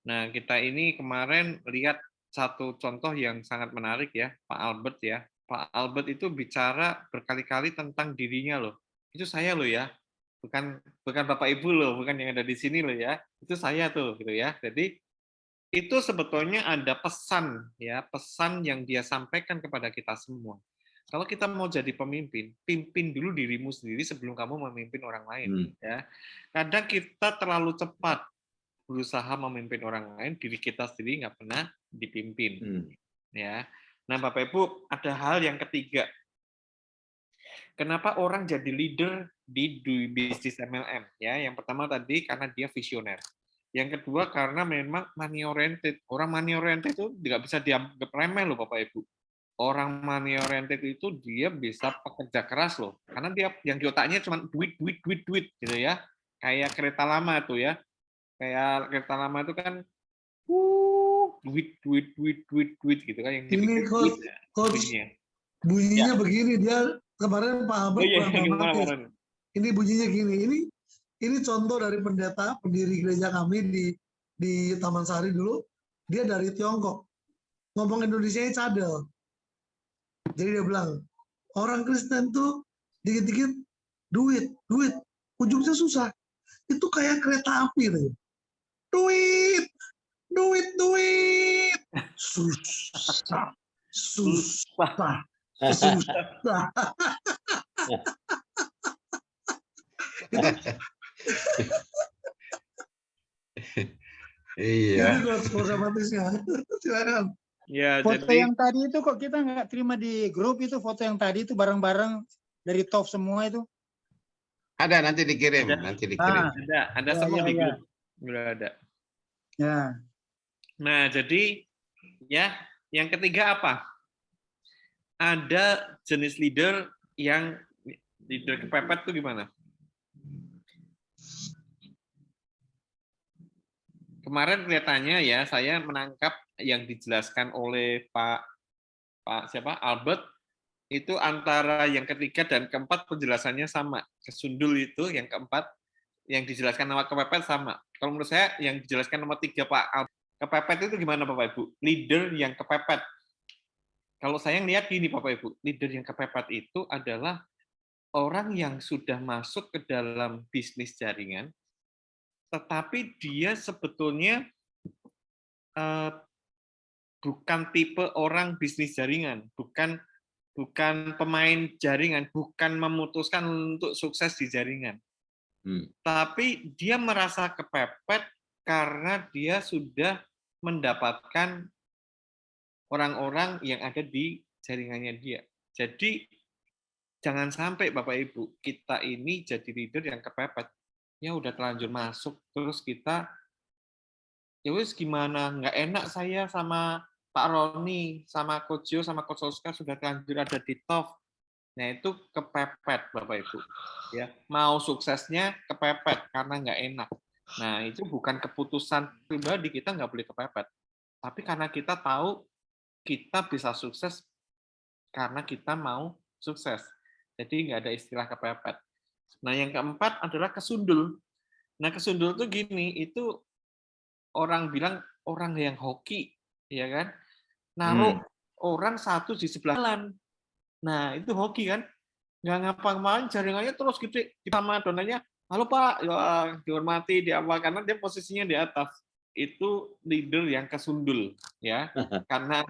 Nah, kita ini kemarin lihat satu contoh yang sangat menarik ya, Pak Albert ya. Pak Albert itu bicara berkali-kali tentang dirinya loh. Itu saya loh ya. Bukan Bapak Ibu loh, bukan yang ada di sini loh ya. Itu saya tuh gitu ya. Jadi itu sebetulnya ada pesan ya, pesan yang dia sampaikan kepada kita semua. Kalau kita mau jadi pemimpin, pimpin dulu dirimu sendiri sebelum kamu memimpin orang lain. Ya, kadang kita terlalu cepat berusaha memimpin orang lain, diri kita sendiri nggak pernah dipimpin. Ya, nah Bapak Ibu ada hal yang ketiga. Kenapa orang jadi leader di bisnis MLM? Ya, yang pertama tadi karena dia visioner. Yang kedua karena memang money oriented. Orang money oriented itu nggak bisa dianggap remeh loh Bapak Ibu. Orang money oriented itu dia bisa pekerja keras loh. Karena dia yang di otaknya cuma duit gitu ya. Kayak kereta lama tuh ya. Kayak kereta lama itu kan duit gitu kan yang Ini dibikin coach, bunyinya begini dia kemarin Pak Albert kurang dramatis. Ini bunyinya gini. Ini contoh dari pendeta pendiri gereja kami di Taman Sari dulu. Dia dari Tiongkok. Ngomong Indonesianya cadel. Jadi dia bilang, orang Kristen tuh dikit-dikit duit. Ujungnya susah. Itu kayak kereta api tuh. Duit. Susah. Iya. Ini dramatisnya. Silakan. Ya, Foto jadi yang tadi itu kok kita nggak terima di grup itu, foto yang tadi itu bareng-bareng dari top semua itu. Ada nanti dikirim, ada semua di grup. Udah ada. Ya. Nah, jadi ya, yang ketiga apa? Ada jenis leader yang leader kepepet itu gimana? Kemarin kelihatannya ya, saya menangkap yang dijelaskan oleh Pak Albert itu antara yang ketiga dan keempat penjelasannya sama. Kesundul itu yang keempat, yang dijelaskan nama kepepet sama. Kalau menurut saya yang dijelaskan nomor 3 Pak Albert, kepepet itu gimana Bapak Ibu? Leader yang kepepet. Kalau saya lihat gini Bapak Ibu, leader yang kepepet itu adalah orang yang sudah masuk ke dalam bisnis jaringan, tetapi dia sebetulnya bukan tipe orang bisnis jaringan, bukan pemain jaringan, bukan memutuskan untuk sukses di jaringan. Tapi dia merasa kepepet karena dia sudah mendapatkan orang-orang yang ada di jaringannya dia. Jadi jangan sampai Bapak Ibu kita ini jadi leader yang kepepet. Ya udah terlanjur masuk, terus kita ya wis gimana, nggak enak saya sama Pak Roni, sama Coach Jo, sama Coach Oscar sudah terlanjur ada di top. Nah itu kepepet Bapak Ibu. Ya, mau suksesnya kepepet karena nggak enak. Nah itu bukan keputusan pribadi, kita nggak boleh kepepet. Tapi karena kita tahu kita bisa sukses karena kita mau sukses. Jadi nggak ada istilah kepepet. Nah yang keempat adalah kesundul. Nah kesundul tuh gini, itu orang bilang orang yang hoki, ya kan? Naruh orang satu di sebelah jalan. Nah itu hoki kan? Nggak ngapa-ngapain, jaringannya terus gede, sama donanya, halo Pak, ya, dihormati, di apa, karena dia posisinya di atas. Itu leader yang kesundul, ya, karena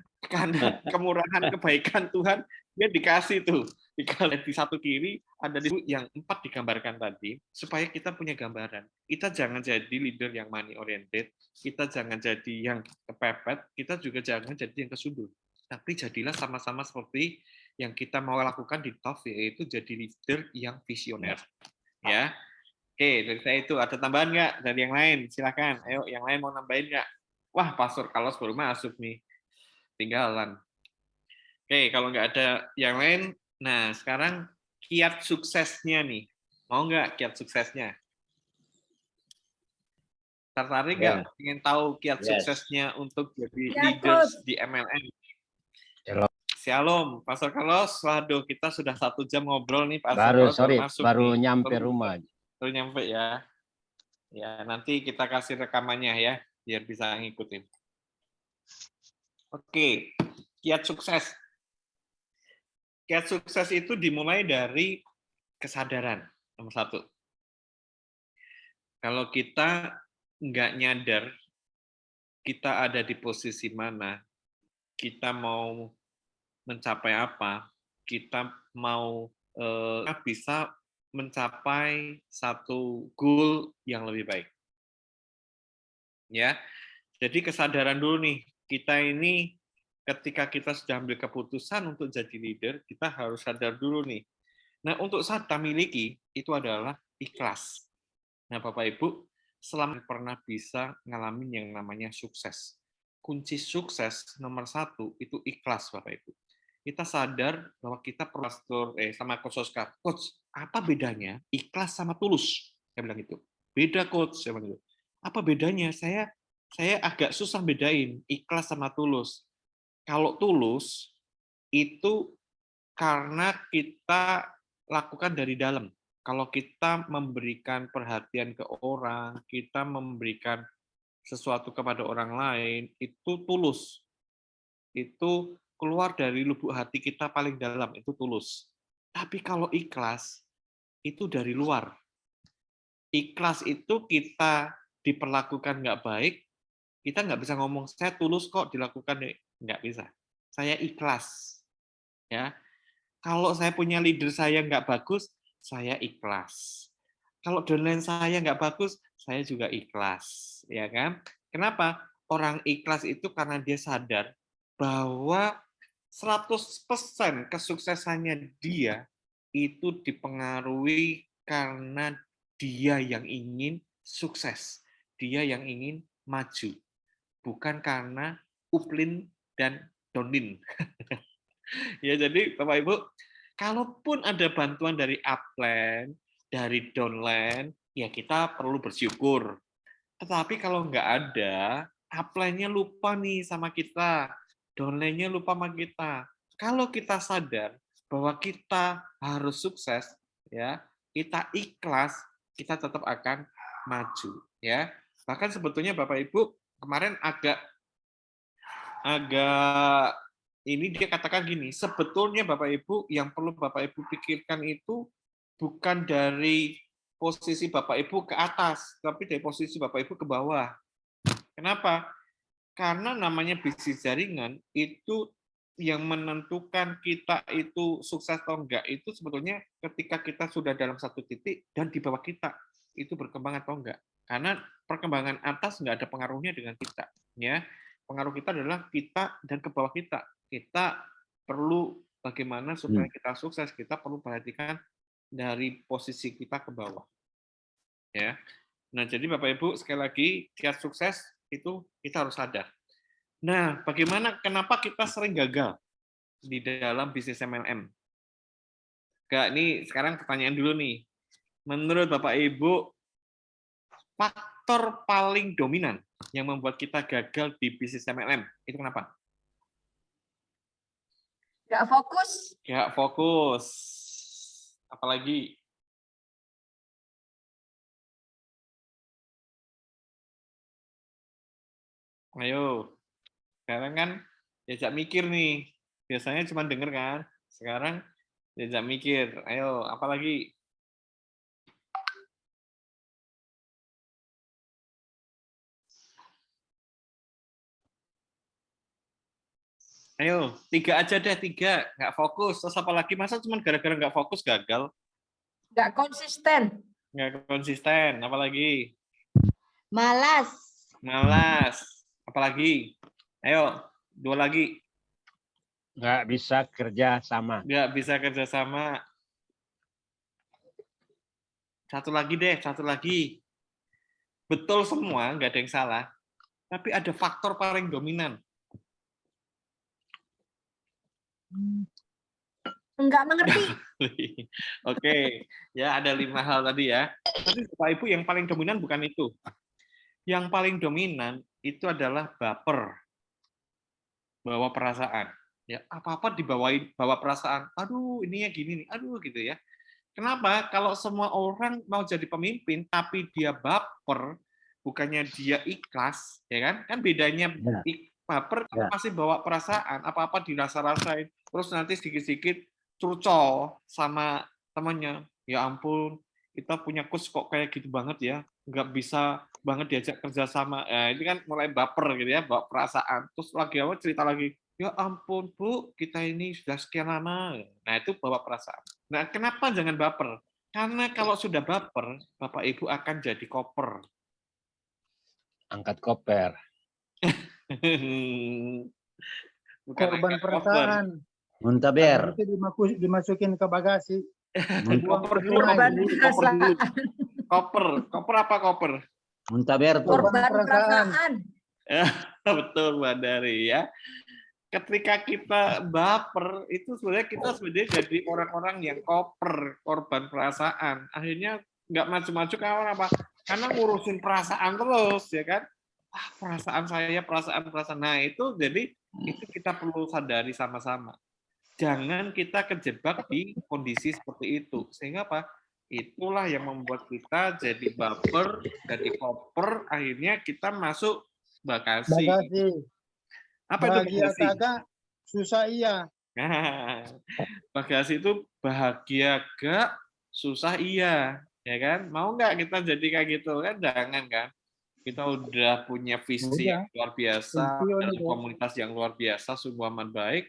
kemurahan kebaikan Tuhan, dia dikasih tuh, dikasih di satu kiri, ada di yang 4 digambarkan tadi, supaya kita punya gambaran. Kita jangan jadi leader yang money oriented, kita jangan jadi yang kepepet, kita juga jangan jadi yang kesundul. Tapi jadilah sama-sama seperti yang kita mau lakukan di TOF, yaitu jadi leader yang visioner. Ya, oke, dari saya itu ada tambahan nggak dari yang lain? Silakan, ayo yang lain mau nambahin nggak? Wah, Pastor Carlos baru masuk nih, tinggalan. Oke, kalau nggak ada yang lain, nah sekarang kiat suksesnya nih, mau nggak kiat suksesnya? Tertarik nggak? Ingin tahu kiat suksesnya untuk jadi leaders di MLM? Shalom, Pastor Carlos. Waduh, kita sudah 1 jam ngobrol nih, Pastor Carlos masuk baru nih. nyampe rumah. Baru nyampe ya. Ya, nanti kita kasih rekamannya ya, biar bisa ngikutin. Oke, kiat sukses. Kiat sukses itu dimulai dari kesadaran, nomor 1. Kalau kita nggak nyadar kita ada di posisi mana, kita mau mencapai apa, kita mau bisa mencapai satu goal yang lebih baik. Ya, jadi kesadaran dulu nih, kita ini ketika kita sudah ambil keputusan untuk jadi leader, kita harus sadar dulu nih. Nah, untuk saat kita miliki itu adalah ikhlas. Nah, Bapak Ibu, selama pernah bisa ngalamin yang namanya sukses. Kunci sukses nomor 1 itu ikhlas, Bapak Ibu. Kita sadar bahwa kita pastor sama Coach Oscar. Coach, apa bedanya ikhlas sama tulus? Saya bilang itu. Beda, Coach. Saya bilang itu. Apa bedanya? Saya agak susah bedain ikhlas sama tulus. Kalau tulus itu karena kita lakukan dari dalam. Kalau kita memberikan perhatian ke orang, kita memberikan sesuatu kepada orang lain, itu tulus. Itu keluar dari lubuk hati kita paling dalam, itu tulus. Tapi kalau ikhlas, itu dari luar. Ikhlas itu kita diperlakukan nggak baik, kita nggak bisa ngomong, saya tulus kok dilakukan, nggak bisa. Saya ikhlas. Ya, kalau saya punya leader saya nggak bagus, saya ikhlas. Kalau downline saya nggak bagus, saya juga ikhlas. Ya kan? Kenapa? Orang ikhlas itu karena dia sadar bahwa 100% kesuksesannya dia itu dipengaruhi karena dia yang ingin sukses. Dia yang ingin maju. Bukan karena uplin dan downline. Ya, jadi Bapak Ibu, kalaupun ada bantuan dari upline, dari downline, ya kita perlu bersyukur. Tetapi kalau nggak ada, upline-nya lupa nih sama kita, downline-nya lupa sama kita. Kalau kita sadar bahwa kita harus sukses, ya, kita ikhlas, kita tetap akan maju, ya. Bahkan sebetulnya Bapak Ibu kemarin agak ini dia katakan gini, sebetulnya Bapak Ibu yang perlu Bapak Ibu pikirkan itu bukan dari posisi Bapak Ibu ke atas, tapi dari posisi Bapak Ibu ke bawah. Kenapa? Karena namanya bisnis jaringan itu yang menentukan kita itu sukses atau enggak itu sebetulnya ketika kita sudah dalam satu titik dan di bawah kita itu berkembang atau enggak. Karena perkembangan atas enggak ada pengaruhnya dengan kita, ya. Pengaruh kita adalah kita dan ke bawah kita. Kita perlu bagaimana supaya kita sukses, kita perlu perhatikan dari posisi kita ke bawah. Ya. Nah, jadi Bapak Ibu, sekali lagi, kiat sukses itu kita harus sadar. Nah, kenapa kita sering gagal di dalam bisnis MLM? Ini sekarang pertanyaan dulu nih. Menurut Bapak Ibu, faktor paling dominan yang membuat kita gagal di bisnis MLM, itu kenapa? Nggak fokus. Nggak fokus. Apalagi? Ayo. Sekarang kan diajak mikir nih. Biasanya cuma denger kan. Sekarang diajak mikir. Ayo, apalagi? Ayo, 3 aja deh, 3. Nggak fokus. Terus apa lagi? Masa cuma gara-gara nggak fokus gagal? Nggak konsisten. Nggak konsisten. Apa lagi? Malas. Malas. Apa lagi? Ayo, 2 lagi. Nggak bisa kerja sama. Nggak bisa kerja sama. 1 lagi deh, 1 lagi. Betul semua, nggak ada yang salah. Tapi ada faktor paling dominan. Nggak mengerti. Oke, ya ada 5 hal tadi ya. Tapi Bapak Ibu, yang paling dominan bukan itu. Yang paling dominan itu adalah baper, bawa perasaan. Ya apa-apa bawa perasaan. Aduh, ininya gini nih. Aduh, gitu ya. Kenapa? Kalau semua orang mau jadi pemimpin, tapi dia baper, bukannya dia ikhlas, ya kan? Kan bedanya baper kalau masih bawa perasaan, apa-apa dirasa-rasain, terus nanti sedikit-sedikit curcol sama temannya. Ya ampun, kita punya coach kok kayak gitu banget ya, nggak bisa banget diajak kerja sama. Ini kan mulai baper gitu ya, bawa perasaan. Terus lagi awal cerita lagi, ya ampun Bu, kita ini sudah sekian lama. Nah itu bawa perasaan. Nah kenapa jangan baper? Karena kalau sudah baper, Bapak Ibu akan jadi koper. Angkat koper. Bukan Korban angkat perasaan. Muntaber. Itu dimasukin ke bagasi. Koper dulu, Korban perasaan. koper apa koper? Muntaber tuh. Korban perasaan. Betul Mbak Dari ya. Ketika kita baper itu sebenarnya kita jadi orang-orang yang koper, korban perasaan. Akhirnya nggak maju-maju karena apa? Karena ngurusin perasaan terus ya kan. Perasaan saya, perasaan. Nah itu jadi itu kita perlu sadari sama-sama. Jangan kita kejebak di kondisi seperti itu. Sehingga apa? Itulah yang membuat kita jadi baper, jadi koper, akhirnya kita masuk bagasi. Apa itu bagasi? Kagak, susah iya. Bagasi itu bahagia gak, susah iya. Ya kan? Mau nggak kita jadi kayak gitu? Kan jangan kan? Kita udah punya visi yang luar biasa, dalam komunitas yang luar biasa, sungguh amat baik,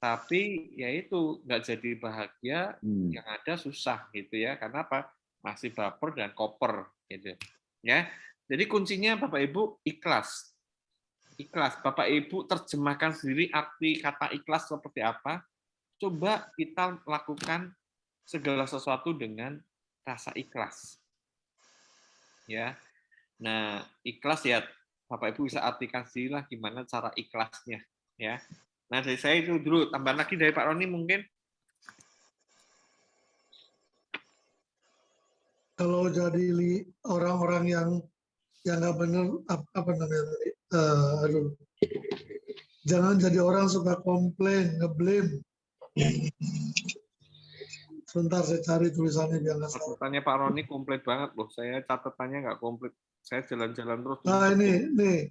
tapi ya itu nggak jadi bahagia, yang ada susah gitu ya. Karena apa? Masih baper dan koper gitu. Ya. Jadi kuncinya Bapak Ibu ikhlas. Ikhlas. Bapak Ibu terjemahkan sendiri arti kata ikhlas seperti apa. Coba kita lakukan segala sesuatu dengan rasa ikhlas. Ya. Nah, ikhlas ya Bapak Ibu bisa artikan sendirilah gimana cara ikhlasnya ya. Nah, dari saya itu dulu, tambah lagi dari Pak Roni mungkin. Kalau jadi orang-orang yang nggak benar apa namanya jangan jadi orang suka komplain, ngeblame. Sebentar saya cari tulisannya biar nggak salah. Catatannya Pak Roni komplit banget loh. Saya catatannya nggak komplit. Saya jalan-jalan terus. Nah ini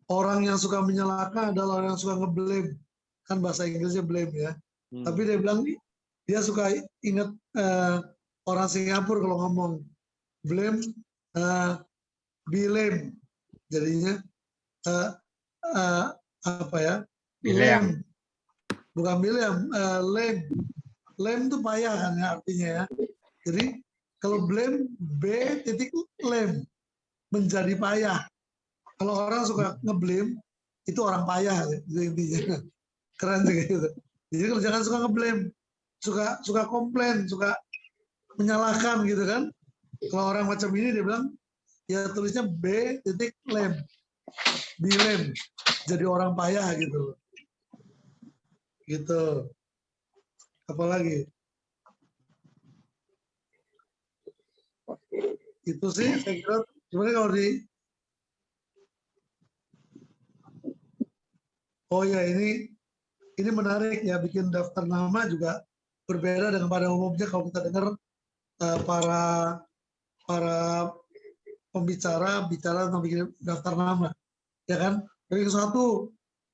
orang yang suka menyalahkan adalah orang yang suka ngeblame. Kan bahasa Inggrisnya blame ya. Tapi dia bilang dia suka ingat orang Singapura kalau ngomong blame, blame. Jadinya apa ya? Blame. Bukan blame, lame. Lame itu payah kan ya artinya ya. Jadi kalau blame lame menjadi payah. Kalau orang suka ngeblame itu orang payah gitu intinya. Keren sih gitu. Jadi kalau jangan suka ngeblame, suka komplain, suka menyalahkan gitu kan. Kalau orang macam ini dia bilang, ya tulisnya B.lem, bilem, jadi orang payah gitu. Gitu. Apalagi? Itu sih saya kira sebenarnya kalau oh ya ini menarik ya, bikin daftar nama juga berbeda dengan pada umumnya kalau kita dengar para pembicara bicara tentang bikin daftar nama, ya kan? Ring 1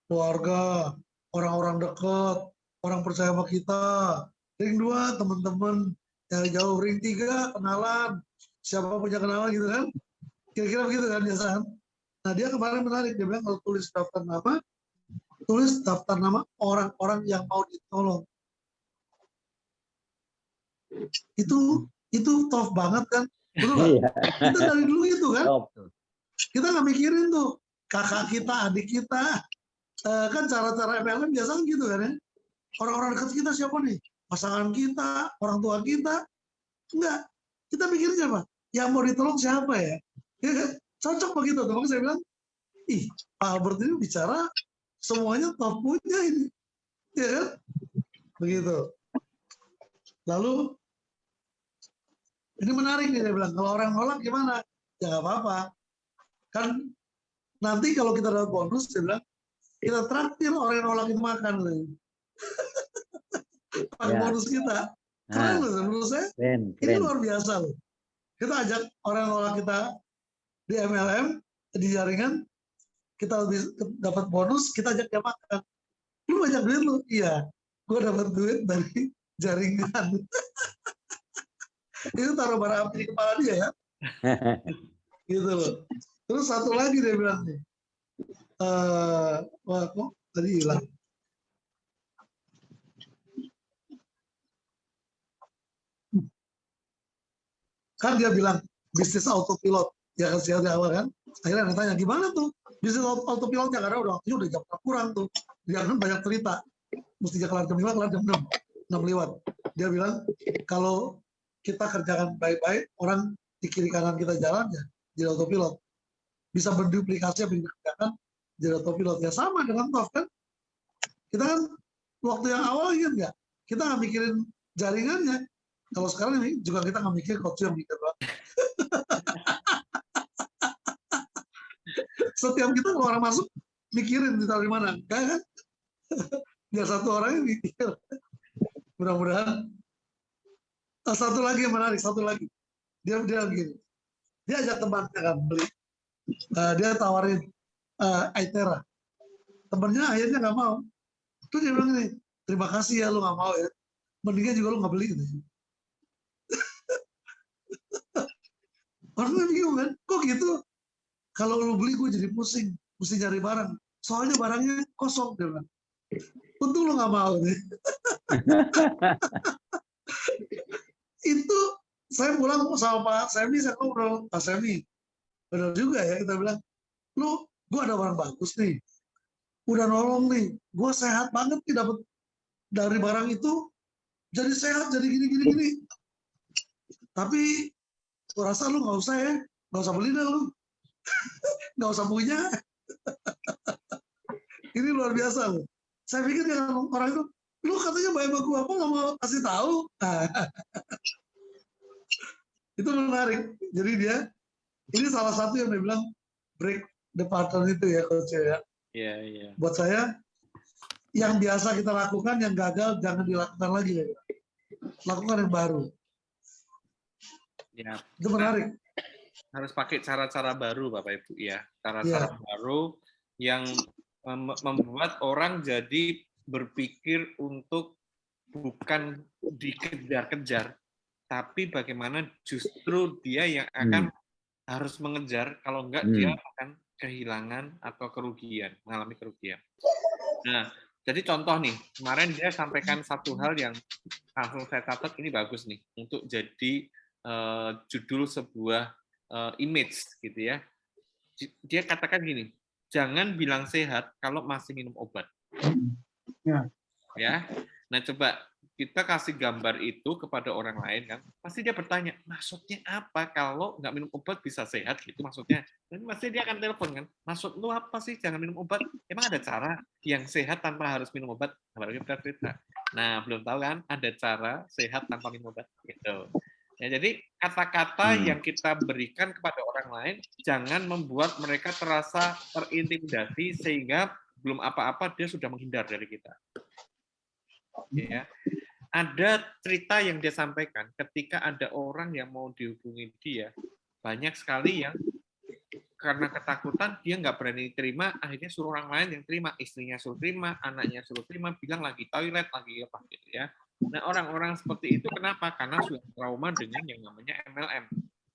keluarga, orang-orang dekat, orang percaya sama kita. Ring 2 teman-teman yang jauh. Ring 3 kenalan, siapa punya kenalan gitu kan? Kira-kira begitu kan biasa kan? Nah dia kemarin menarik, dia bilang kalau tulis daftar nama, tulis daftar nama orang-orang yang mau ditolong. Itu tough banget kan? Betul nggak? Kita dari dulu itu kan? Kita nggak mikirin tuh kakak kita, adik kita. Kan cara-cara MLM biasa gitu kan ya? Orang-orang dekat kita siapa nih? Pasangan kita, orang tua kita. Enggak. Kita mikirin siapa? Yang mau ditolong siapa ya? Ya kan? Cocok begitu. Makanya saya bilang, ih, Pak Albert ini bicara semuanya top punya ini. Ya kan? Begitu. Lalu, ini menarik nih, dia bilang, kalau orang nolak gimana? Ya nggak apa-apa. Kan nanti kalau kita dapat bonus, dia bilang, kita traktir orang yang nolak itu makan. Pakai bonus kita. Keren loh menurut saya. Ini luar biasa loh. Kita ajak orang yang nolak kita di MLM, di jaringan, kita lebih dapat bonus, kita ajak dia makan. Lu banyak duit lu? Iya. Gue dapat duit dari jaringan. Itu taruh bara api di kepala dia ya. Gitu loh. Terus satu lagi dia bilang nih. Wah, kok tadi hilang. Kan dia bilang bisnis autopilot. Ya kan siapa di awal kan. Akhirnya tanya gimana tuh bisnis autopilotnya, karena waktunya udah jam kurang tuh. Dia kan banyak cerita. Mestinya kelar jam 5, kelar jam 6 lewat. Dia bilang kalau kita kerjakan baik-baik, orang di kiri kanan kita jalan ya jadi autopilot. Bisa berduplikasi apa yang dikerjakan jadi autopilot. Ya sama dengan TOF kan. Kita kan waktu yang awal ingat nggak? Kita nggak mikirin jaringannya. Kalau sekarang ini juga kita nggak mikir coach yang mikir banget. Setiap kita kalau orang masuk mikirin ditaruh di mana, kan? Biar satu orang yang mikir. Mudah-mudahan. Satu lagi yang menarik, satu lagi. Dia begini. Dia ajak temannya kan beli. Dia tawarin Aitera. Temennya akhirnya nggak mau. Terus dia bilang ini, terima kasih ya lu nggak mau ya. Mendingan juga lu nggak beli gitu. Orang bingung kan, kok gitu? Kalau lu beli gue jadi pusing, mesti cari barang. Soalnya barangnya kosong dia bilang. Untung lu nggak mau nih. Itu saya pulang sama Pak Semi, saya ngobrol, Pak Semi, benar juga ya, kita bilang, lu, gue ada barang bagus nih, udah nolong nih, gue sehat banget nih dapat dari barang itu, jadi sehat, jadi gini. Tapi, gue rasa lu nggak usah ya, nggak usah beli dah lu, nggak usah punya. Ini luar biasa loh. Saya pikir yang orang itu, lu katanya baik sama gue, apa nggak mau kasih tahu? Itu menarik. Jadi dia, ini salah satu yang dia bilang break the pattern itu ya coach ya. Iya. Buat saya, yang biasa kita lakukan, yang gagal jangan dilakukan lagi ya. Lakukan yang baru. Ya. Itu menarik. Harus pakai cara-cara baru Bapak Ibu ya. Cara-cara baru yang membuat orang jadi berpikir untuk bukan dikejar-kejar, tapi bagaimana justru dia yang akan harus mengejar, kalau enggak dia akan kehilangan atau mengalami kerugian. Nah, jadi contoh nih, kemarin dia sampaikan satu hal yang langsung saya catat, ini bagus nih, untuk jadi judul sebuah image gitu ya. Dia katakan gini, jangan bilang sehat kalau masih minum obat. Ya. Ya. Nah, coba kita kasih gambar itu kepada orang lain kan, pasti dia bertanya, maksudnya apa kalau nggak minum obat bisa sehat gitu maksudnya? Dan pasti dia akan telepon kan, maksud lu apa sih jangan minum obat? Emang ada cara yang sehat tanpa harus minum obat? Baru kita cerita. Nah, belum tahu kan ada cara sehat tanpa minum obat gitu. Ya, jadi kata-kata yang kita berikan kepada orang lain jangan membuat mereka terasa terintimidasi sehingga belum apa-apa dia sudah menghindar dari kita. Ya. Ada cerita yang dia sampaikan ketika ada orang yang mau dihubungi dia, banyak sekali yang karena ketakutan dia nggak berani terima, akhirnya suruh orang lain yang terima, istrinya suruh terima, anaknya suruh terima, bilang lagi toilet, lagi apa gitu ya. Nah, orang-orang seperti itu kenapa? Karena sudah trauma dengan yang namanya MLM,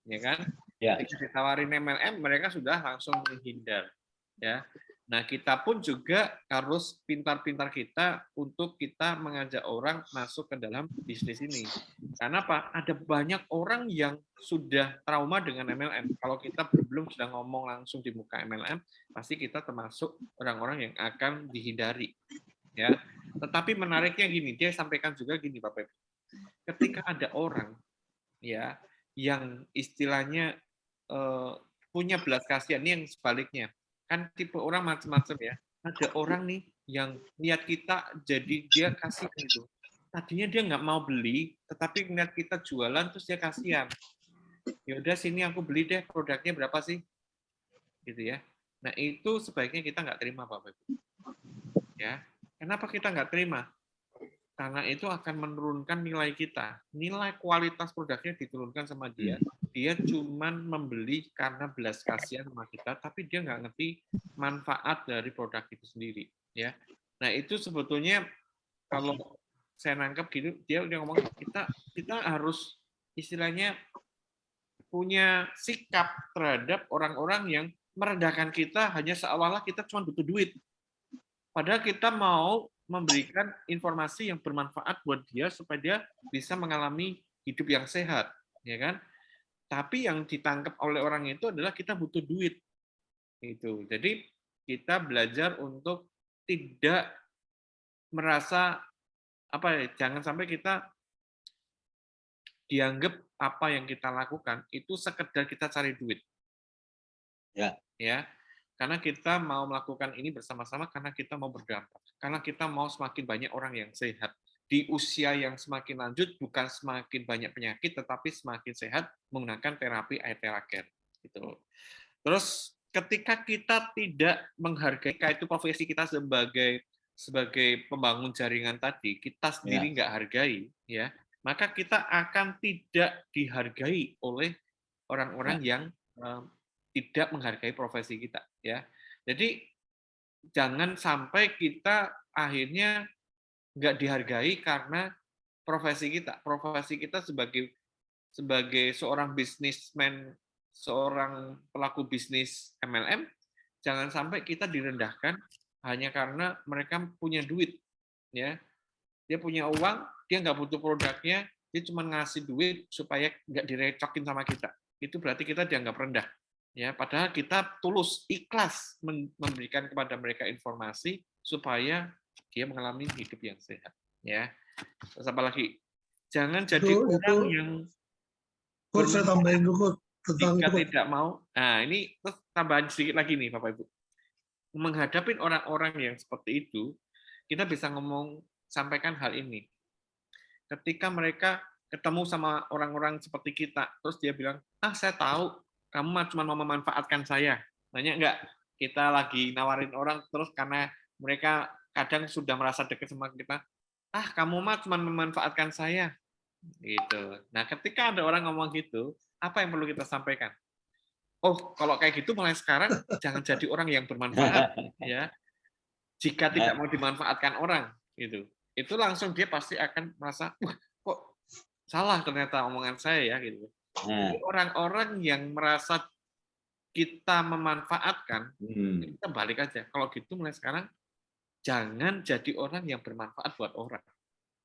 ya kan? Ya. Ketika ditawarin MLM, mereka sudah langsung menghindar, ya. Nah, kita pun juga harus pintar-pintar kita untuk kita mengajak orang masuk ke dalam bisnis ini. Karena apa? Ada banyak orang yang sudah trauma dengan MLM. Kalau kita belum sudah ngomong langsung di muka MLM, pasti kita termasuk orang-orang yang akan dihindari. Ya. Tetapi menariknya gini, dia sampaikan juga gini, Bapak Ibu. Ketika ada orang ya yang istilahnya punya belas kasihan, ini yang sebaliknya. Kan tipe orang macam-macam ya. Ada orang nih yang niat kita jadi dia kasih gitu. Tadinya dia nggak mau beli, tetapi niat kita jualan terus dia kasihan. Ya udah sini aku beli deh, produknya berapa sih? Gitu ya. Nah itu sebaiknya kita nggak terima Bapak Ibu. Ya. Kenapa kita nggak terima? Karena itu akan menurunkan nilai kita. Nilai kualitas produknya diturunkan sama dia. Dia cuman membeli karena belas kasihan sama kita, tapi dia nggak ngerti manfaat dari produk itu sendiri. Ya. Nah itu sebetulnya kalau saya nangkep gitu, dia udah ngomong kita harus istilahnya punya sikap terhadap orang-orang yang merendahkan kita hanya seolah-olah kita cuma butuh duit. Padahal kita mau memberikan informasi yang bermanfaat buat dia supaya dia bisa mengalami hidup yang sehat, ya kan? Tapi yang ditangkap oleh orang itu adalah kita butuh duit. Itu. Jadi kita belajar untuk tidak merasa apa ya, jangan sampai kita dianggap apa yang kita lakukan itu sekedar kita cari duit. Ya. Ya. Karena kita mau melakukan ini bersama-sama karena kita mau berdampak. Karena kita mau semakin banyak orang yang sehat. Di usia yang semakin lanjut, bukan semakin banyak penyakit, tetapi semakin sehat menggunakan terapi Aethera Care. Gitu. Terus ketika kita tidak menghargai, itu profesi kita sebagai pembangun jaringan tadi, kita sendiri nggak hargai, ya, maka kita akan tidak dihargai oleh orang-orang yang tidak menghargai profesi kita, ya. Jadi jangan sampai kita akhirnya nggak dihargai karena profesi kita. Profesi kita sebagai seorang bisnismen, seorang pelaku bisnis MLM, jangan sampai kita direndahkan hanya karena mereka punya duit, ya. Dia punya uang, dia nggak butuh produknya, dia cuma ngasih duit supaya nggak direcokin sama kita. Itu berarti kita dianggap rendah. Ya, padahal kita tulus, ikhlas memberikan kepada mereka informasi supaya dia mengalami hidup yang sehat. Ya, terus apa lagi? Jangan jadi orang yang saya tambahin dulu tentang jika itu. tidak mau. Nah, ini terus tambahan sedikit lagi nih, Bapak Ibu. Menghadapi orang-orang yang seperti itu, kita bisa sampaikan hal ini. Ketika mereka ketemu sama orang-orang seperti kita, terus dia bilang, saya tahu kamu cuma mau memanfaatkan saya. Banyak nggak kita lagi nawarin orang terus karena mereka kadang sudah merasa dekat sama kita, kamu mah cuma memanfaatkan saya. Gitu. Nah, ketika ada orang ngomong gitu, apa yang perlu kita sampaikan? Oh, kalau kayak gitu mulai sekarang jangan jadi orang yang bermanfaat, ya. Jika tidak mau dimanfaatkan orang, gitu. Itu langsung dia pasti akan merasa, wah, kok salah ternyata omongan saya ya, gitu. Orang-orang yang merasa kita memanfaatkan, kita balik aja. Kalau gitu mulai sekarang jangan jadi orang yang bermanfaat buat orang.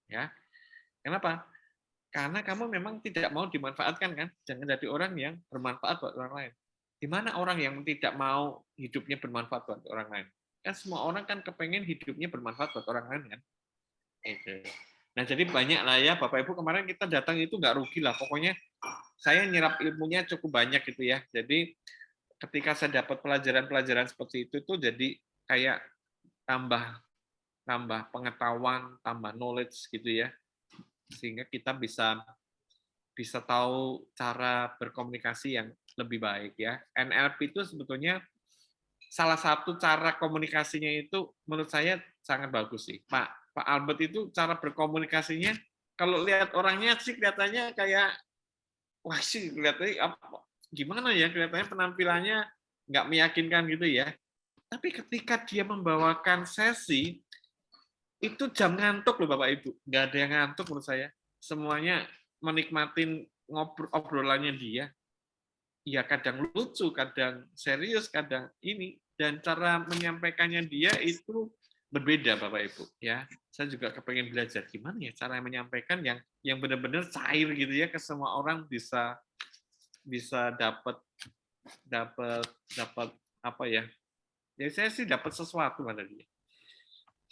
Ya. Kenapa? Karena kamu memang tidak mau dimanfaatkan kan? Jangan jadi orang yang bermanfaat buat orang lain. Di mana orang yang tidak mau hidupnya bermanfaat buat orang lain? Kan semua orang kan kepengen hidupnya bermanfaat buat orang lain kan? Itu. Nah, jadi banyak lah ya Bapak Ibu, kemarin kita datang itu nggak rugi lah. Pokoknya saya nyerap ilmunya cukup banyak gitu ya. Jadi ketika saya dapat pelajaran-pelajaran seperti itu tuh jadi kayak tambah pengetahuan, tambah knowledge gitu ya. Sehingga kita bisa tahu cara berkomunikasi yang lebih baik ya. NLP itu sebetulnya salah satu cara komunikasinya itu menurut saya sangat bagus sih. Pak Albert itu cara berkomunikasinya kalau lihat orangnya sih kelihatannya kayak wah sih kelihatannya gimana ya, kelihatannya penampilannya nggak meyakinkan gitu ya. Tapi ketika dia membawakan sesi itu jam ngantuk loh Bapak Ibu. Nggak ada yang ngantuk menurut saya. Semuanya menikmatin obrolannya dia. Ya kadang lucu, kadang serius, kadang ini, dan cara menyampaikannya dia itu berbeda Bapak Ibu ya. Saya juga kepengen belajar gimana ya cara menyampaikan yang benar-benar cair gitu ya, ke semua orang bisa dapat apa ya. Ya saya sih dapat sesuatu pada dia.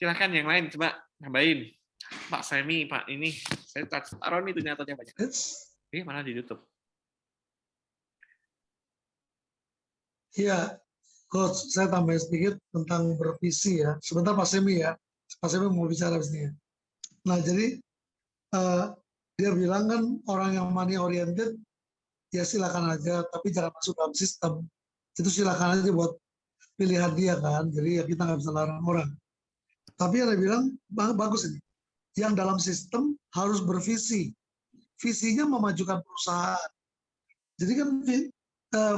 Silakan yang lain coba nambahin. Pak Semi, Pak ini saya taruh nih ternyata banyak. Malah ditutup. Iya, Coach, saya tambahin sedikit tentang bervisi ya. Sebentar Pak Semi ya. Pak Semi mau bicara di sini. Nah, jadi dia bilang kan orang yang money oriented, ya silakan aja, tapi jangan masuk dalam sistem. Itu silakan aja buat pilihan dia kan. Jadi ya kita nggak bisa larang orang. Tapi yang dia bilang, bagus ini. Yang dalam sistem harus bervisi. Visinya memajukan perusahaan. Jadi kan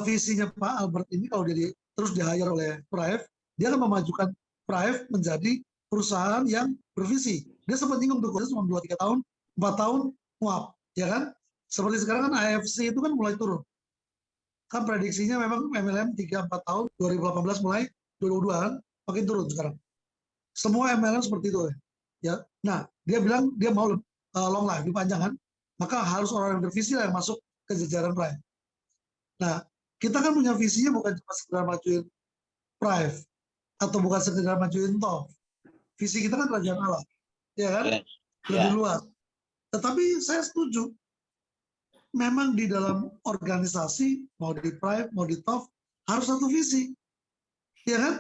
visinya Pak Albert ini kalau dia terus di-hire oleh Prive, dia akan memajukan Prive menjadi perusahaan yang bervisi. Dia sempat nyinggung tuh, cuma 2-3 tahun, 4 tahun, nguap, ya kan? Seperti sekarang kan AFC itu kan mulai turun. Kan prediksinya memang MLM 3-4 tahun, 2018 mulai 2022 kan, makin turun sekarang. Semua MLM seperti itu ya. Nah, dia bilang dia mau long life, dipanjang kan, maka harus orang yang bervisi yang masuk ke jajaran Prive. Nah, kita kan punya visinya bukan cuma sekedar majuin Prive atau bukan sekedar majuin TOF. Visi kita kan kerajaan Allah, ya kan? Lebih luas. Tetapi saya setuju, memang di dalam organisasi, mau di Prive, mau di TOF, harus satu visi, ya kan?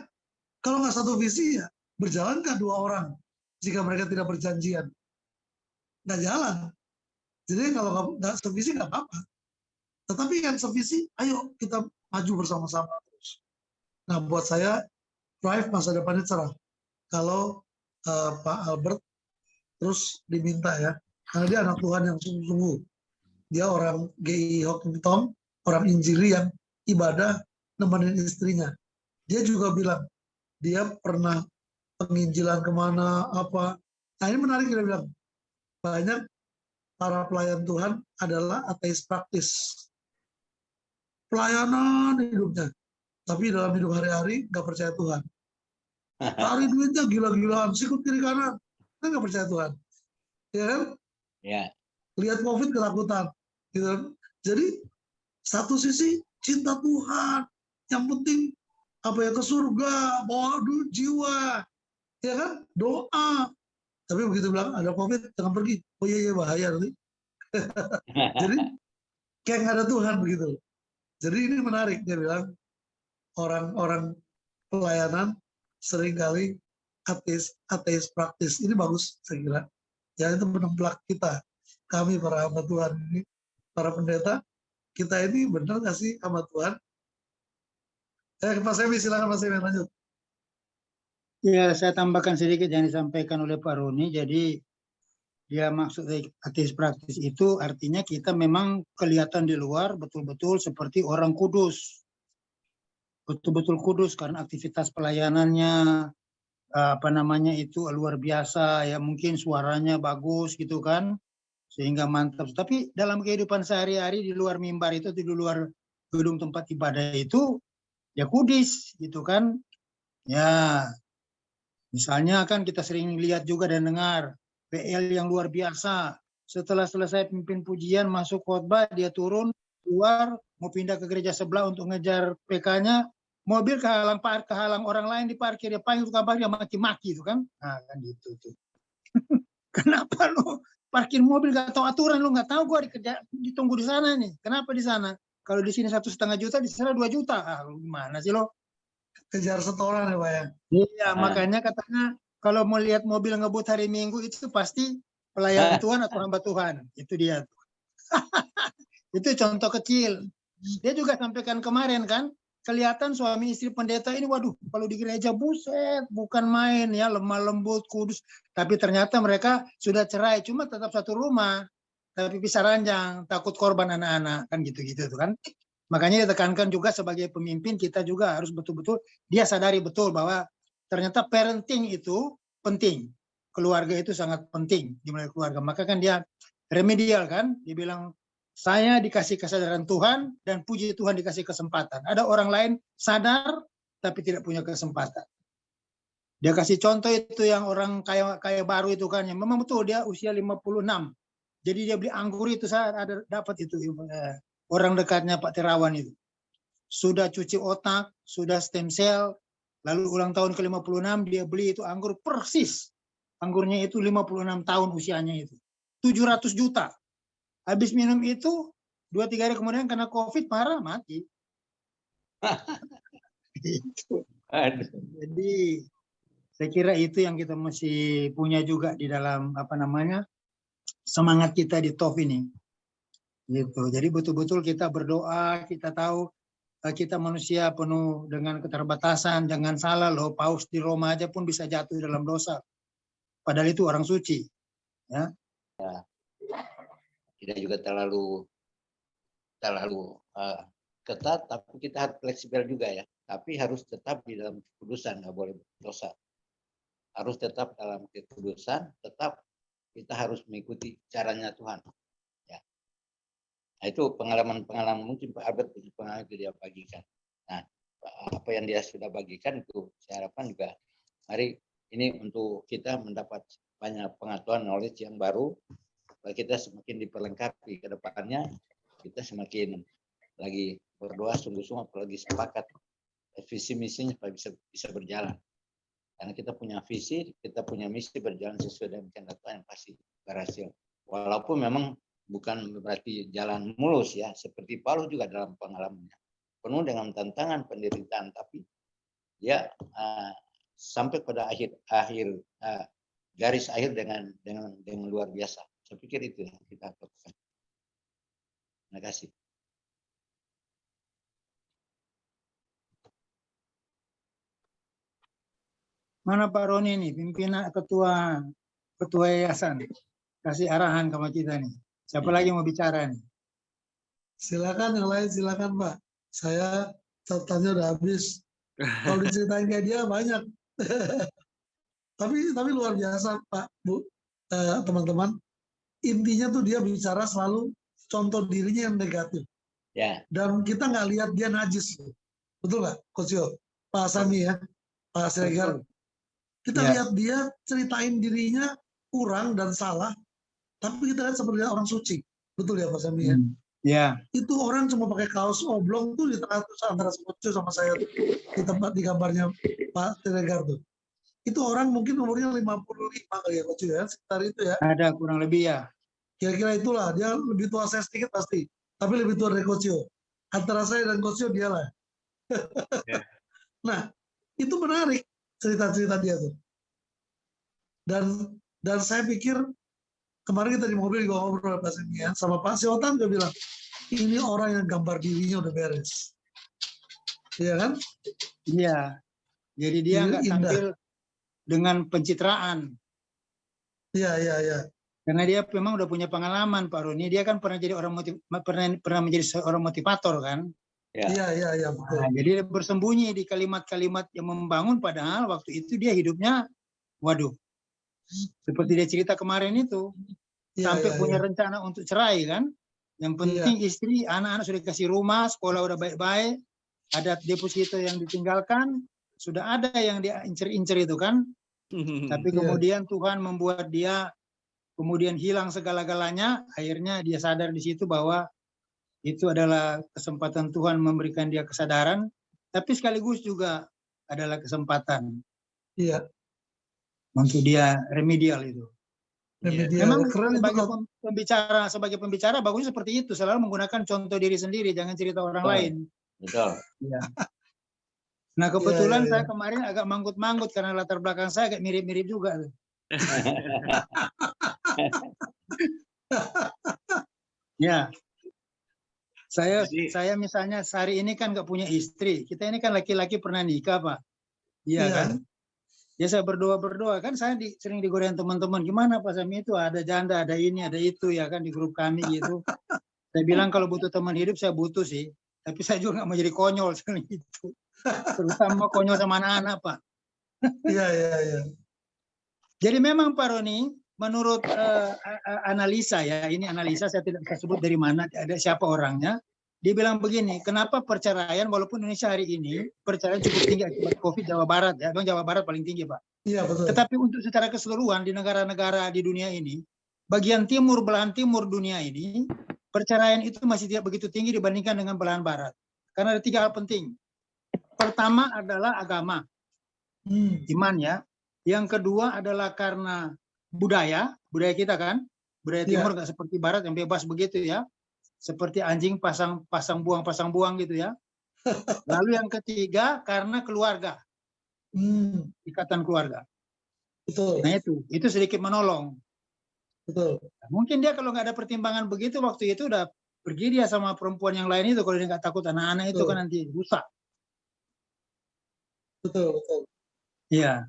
Kalau nggak satu visi ya, berjalankah dua orang jika mereka tidak berjanjian? Nggak jalan. Jadi kalau nggak sevisi nggak apa-apa. Tetapi yang sevisi, ayo kita maju bersama-sama terus. Nah, buat saya, Prive masa depannya cerah. Kalau Pak Albert terus diminta ya, karena dia anak Tuhan yang sungguh-sungguh. Dia orang GI Hockington, orang Injili yang ibadah nemenin istrinya. Dia juga bilang, dia pernah penginjilan kemana, apa. Nah ini menarik dia bilang, banyak para pelayan Tuhan adalah ateis praktis. Pelayanan hidupnya, tapi dalam hidup hari-hari nggak percaya Tuhan. Cari duitnya gila-gilaan, sikut kiri kanan, kan nggak percaya Tuhan, ya kan? Ya. Lihat COVID ketakutan, gitu. Jadi satu sisi cinta Tuhan, yang penting apa ya, ke surga, bawa jiwa, ya kan? Doa. Tapi begitu bilang ada COVID, jangan pergi. Oh iya bahaya nanti. Jadi kayak nggak ada Tuhan begitu. Jadi ini menarik, dia bilang orang-orang pelayanan seringkali ateis praktis. Ini bagus saya kira. Ya itu menemplak kita. Kami para hamba Tuhan ini, para pendeta, kita ini benar nggak sih hamba Tuhan? Pak Semi, silakan Pak Semi lanjut. Ya, saya tambahkan sedikit yang disampaikan oleh Pak Roni. Jadi dia maksud ateis praktis itu artinya kita memang kelihatan di luar betul-betul seperti orang kudus. Betul-betul kudus karena aktivitas pelayanannya itu luar biasa ya, mungkin suaranya bagus gitu kan sehingga mantap. Tapi dalam kehidupan sehari-hari di luar mimbar itu, di luar gedung tempat ibadah itu ya kudis gitu kan. Ya misalnya kan kita sering lihat juga dan dengar PL yang luar biasa. Setelah selesai pimpin pujian, masuk khotbah, dia turun, keluar, mau pindah ke gereja sebelah untuk ngejar PK-nya, mobil kehalang orang lain diparkir, dia panggil tukang parkir, dia maki-maki itu kan. Nah, kan gitu tuh. kenapa lu parkir mobil gak tahu aturan, lu nggak tahu gua ditunggu di sana nih. Kenapa di sana? Kalau di sini 1,5 juta, di sana 2 juta. Ah, lu gimana sih lo? Kejar setoran ya Pak ya. Iya, makanya katanya kalau mau lihat mobil ngebut hari Minggu itu pasti pelayan Tuhan atau hamba Tuhan. Itu dia. Itu contoh kecil. Dia juga sampaikan kemarin kan, kelihatan suami istri pendeta ini, waduh, kalau di gereja buset, bukan main ya, lemah lembut, kudus. Tapi ternyata mereka sudah cerai, cuma tetap satu rumah, tapi pisah ranjang, takut korban anak-anak, kan gitu-gitu tuh kan. Makanya ditekankan juga sebagai pemimpin kita juga harus betul-betul dia sadari betul bahwa ternyata parenting itu penting. Keluarga itu sangat penting dimulai keluarga. Maka kan dia remedial kan, dia bilang saya dikasih kesadaran Tuhan dan puji Tuhan dikasih kesempatan. Ada orang lain sadar tapi tidak punya kesempatan. Dia kasih contoh itu yang orang kaya baru itu kan, yang memang betul dia usia 56. Jadi dia beli anggur itu, saya ada dapat itu orang dekatnya Pak Terawan itu. Sudah cuci otak, sudah stem cell, lalu ulang tahun ke-56 dia beli itu anggur persis. Anggurnya itu 56 tahun usianya itu. 700 juta. Habis minum itu, 2-3 hari kemudian kena COVID, parah, mati. Gitu. Jadi, saya kira itu yang kita mesti punya juga di dalam, semangat kita di TOF ini. Gitu. Jadi betul-betul kita berdoa, kita tahu kita manusia penuh dengan keterbatasan, jangan salah loh, Paus di Roma aja pun bisa jatuh dalam dosa. Padahal itu orang suci. Ya. Tidak juga terlalu ketat, tapi kita harus fleksibel juga ya. Tapi harus tetap di dalam kekudusan, nggak boleh berdosa. Harus tetap dalam kekudusan, tetap kita harus mengikuti caranya Tuhan. Ya. Nah, itu pengalaman mungkin Pak Albert punya pengalaman itu dia bagikan. Nah, apa yang dia sudah bagikan itu saya harapkan juga, mari ini untuk kita mendapat banyak pengetahuan, knowledge yang baru. Kita semakin diperlengkapi ke depannya, kita semakin lagi berdoa sungguh-sungguh, apalagi sepakat visi misinya supaya bisa berjalan. Karena kita punya visi, kita punya misi berjalan sesuai dengan kehendak Tuhan yang pasti berhasil. Walaupun memang bukan berarti jalan mulus ya, seperti Paulus juga dalam pengalamannya penuh dengan tantangan penderitaan, tapi dia sampai pada garis akhir dengan luar biasa. Saya pikir itu yang kita lakukan. Terima kasih. Mana Pak Roni nih, pimpinan ketua yayasan, kasih arahan sama kita nih. Siapa lagi mau bicara nih? Silakan yang lain, silakan Pak. Saya catatannya udah habis. Kalau diceritain kayak dia banyak. tapi luar biasa Pak, Bu, teman-teman. Intinya tuh dia bicara selalu contoh dirinya yang negatif. Ya. Dan kita nggak lihat dia najis. Betul nggak, Coach Yo? Pak Sami ya, Pak Sregar. Kita lihat dia ceritain dirinya kurang dan salah, tapi kita lihat seperti orang suci. Betul ya Pak Sami ya? Ya. Itu orang cuma pakai kaos oblong tuh di tengah antara Coach Yo sama saya di tempat di gambarnya Pak Sregar tuh. Itu orang mungkin umurnya 55 kali ya Coach Yo ya, sekitar itu ya. Ada kurang lebih ya. Kira-kira itulah, dia lebih tua saya sedikit pasti, tapi lebih tua dari Coach Yo. Antara saya dan Coach Yo dia lah. Nah, itu menarik cerita-cerita dia tuh. Dan saya pikir kemarin kita di mobil juga ngobrol sama Pak Siotan juga bilang, ini orang yang gambar dirinya udah beres. Iya kan? Iya. Jadi dia nggak tampil dengan pencitraan. Iya. Karena dia memang udah punya pengalaman Pak Roni. Dia kan pernah jadi pernah menjadi seorang motivator kan. Iya. Nah, jadi dia bersembunyi di kalimat-kalimat yang membangun, padahal waktu itu dia hidupnya, waduh, seperti dia cerita kemarin itu, sampai punya rencana untuk cerai kan. Yang penting istri, anak-anak sudah dikasih rumah, sekolah udah baik-baik, ada deposito yang ditinggalkan, sudah ada yang dia incer-incer itu kan. Tapi kemudian Tuhan membuat dia kemudian hilang segala-galanya, akhirnya dia sadar di situ bahwa itu adalah kesempatan Tuhan memberikan dia kesadaran, tapi sekaligus juga adalah kesempatan untuk dia remedial itu. Remedial. Memang Keren itu sebagai Coach. sebagai pembicara bagusnya seperti itu, selalu menggunakan contoh diri sendiri, jangan cerita orang Betul. lain. Betul. Ya. Nah kebetulan Iya. saya kemarin agak manggut-manggut karena latar belakang saya agak mirip-mirip juga. Ya, Jadi- saya misalnya sehari ini kan nggak punya istri. Kita ini kan laki-laki pernah nikah, Pak. Iya Iya. kan? Ya saya berdoa kan saya sering digodain teman-teman. Gimana Pak Sami itu ada janda, ada ini, ada itu ya kan di grup kami gitu. Saya bilang kalau butuh teman hidup saya butuh sih. Tapi saya juga nggak mau jadi konyol sekali gitu. Terutama konyol sama anak-anak, Pak. Iya, iya, iya. Jadi memang Pak Roni, menurut analisa ya, ini analisa saya tidak bisa sebut dari mana, ada siapa orangnya. Dia bilang begini, kenapa perceraian walaupun Indonesia hari ini perceraian cukup tinggi akibat COVID Jawa Barat ya, Jawa Barat paling tinggi Pak. Iya, betul. Tetapi untuk secara keseluruhan di negara-negara di dunia ini, bagian timur, belahan timur dunia ini, perceraian itu masih tidak begitu tinggi dibandingkan dengan belahan barat. Karena ada 3 hal penting. Pertama adalah agama, iman ya. Yang kedua adalah karena budaya kita kan, budaya Iya. timur nggak seperti barat yang bebas begitu ya. Seperti anjing pasang buang gitu ya. Lalu yang ketiga karena keluarga, ikatan keluarga. Betul, Nah itu sedikit menolong. betul. Nah, mungkin dia kalau nggak ada pertimbangan begitu waktu itu udah pergi dia sama perempuan yang lain itu kalau dia nggak takut anak-anak itu Betul. kan nanti rusak. Betul, betul. Iya.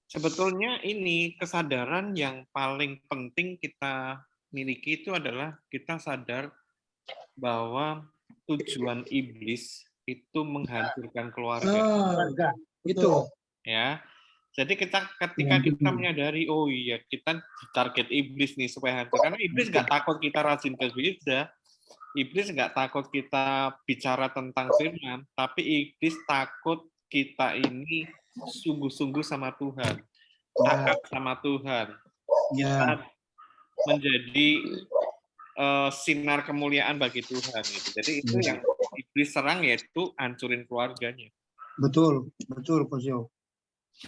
Sebetulnya ini kesadaran yang paling penting kita miliki itu adalah kita sadar bahwa tujuan iblis itu menghancurkan keluarga. Keluarga. Itu. Ya, jadi ketika kita menyadari, oh iya kita target iblis nih supaya hancur. Karena iblis nggak takut kita rajin ke gereja, iblis nggak takut kita bicara tentang firman, tapi iblis takut kita ini sungguh-sungguh sama Tuhan, taat sama Tuhan, Ya. menjadi sinar kemuliaan bagi Tuhan. Gitu. Jadi itu yang iblis serang yaitu hancurin keluarganya. Betul, Coach Yo.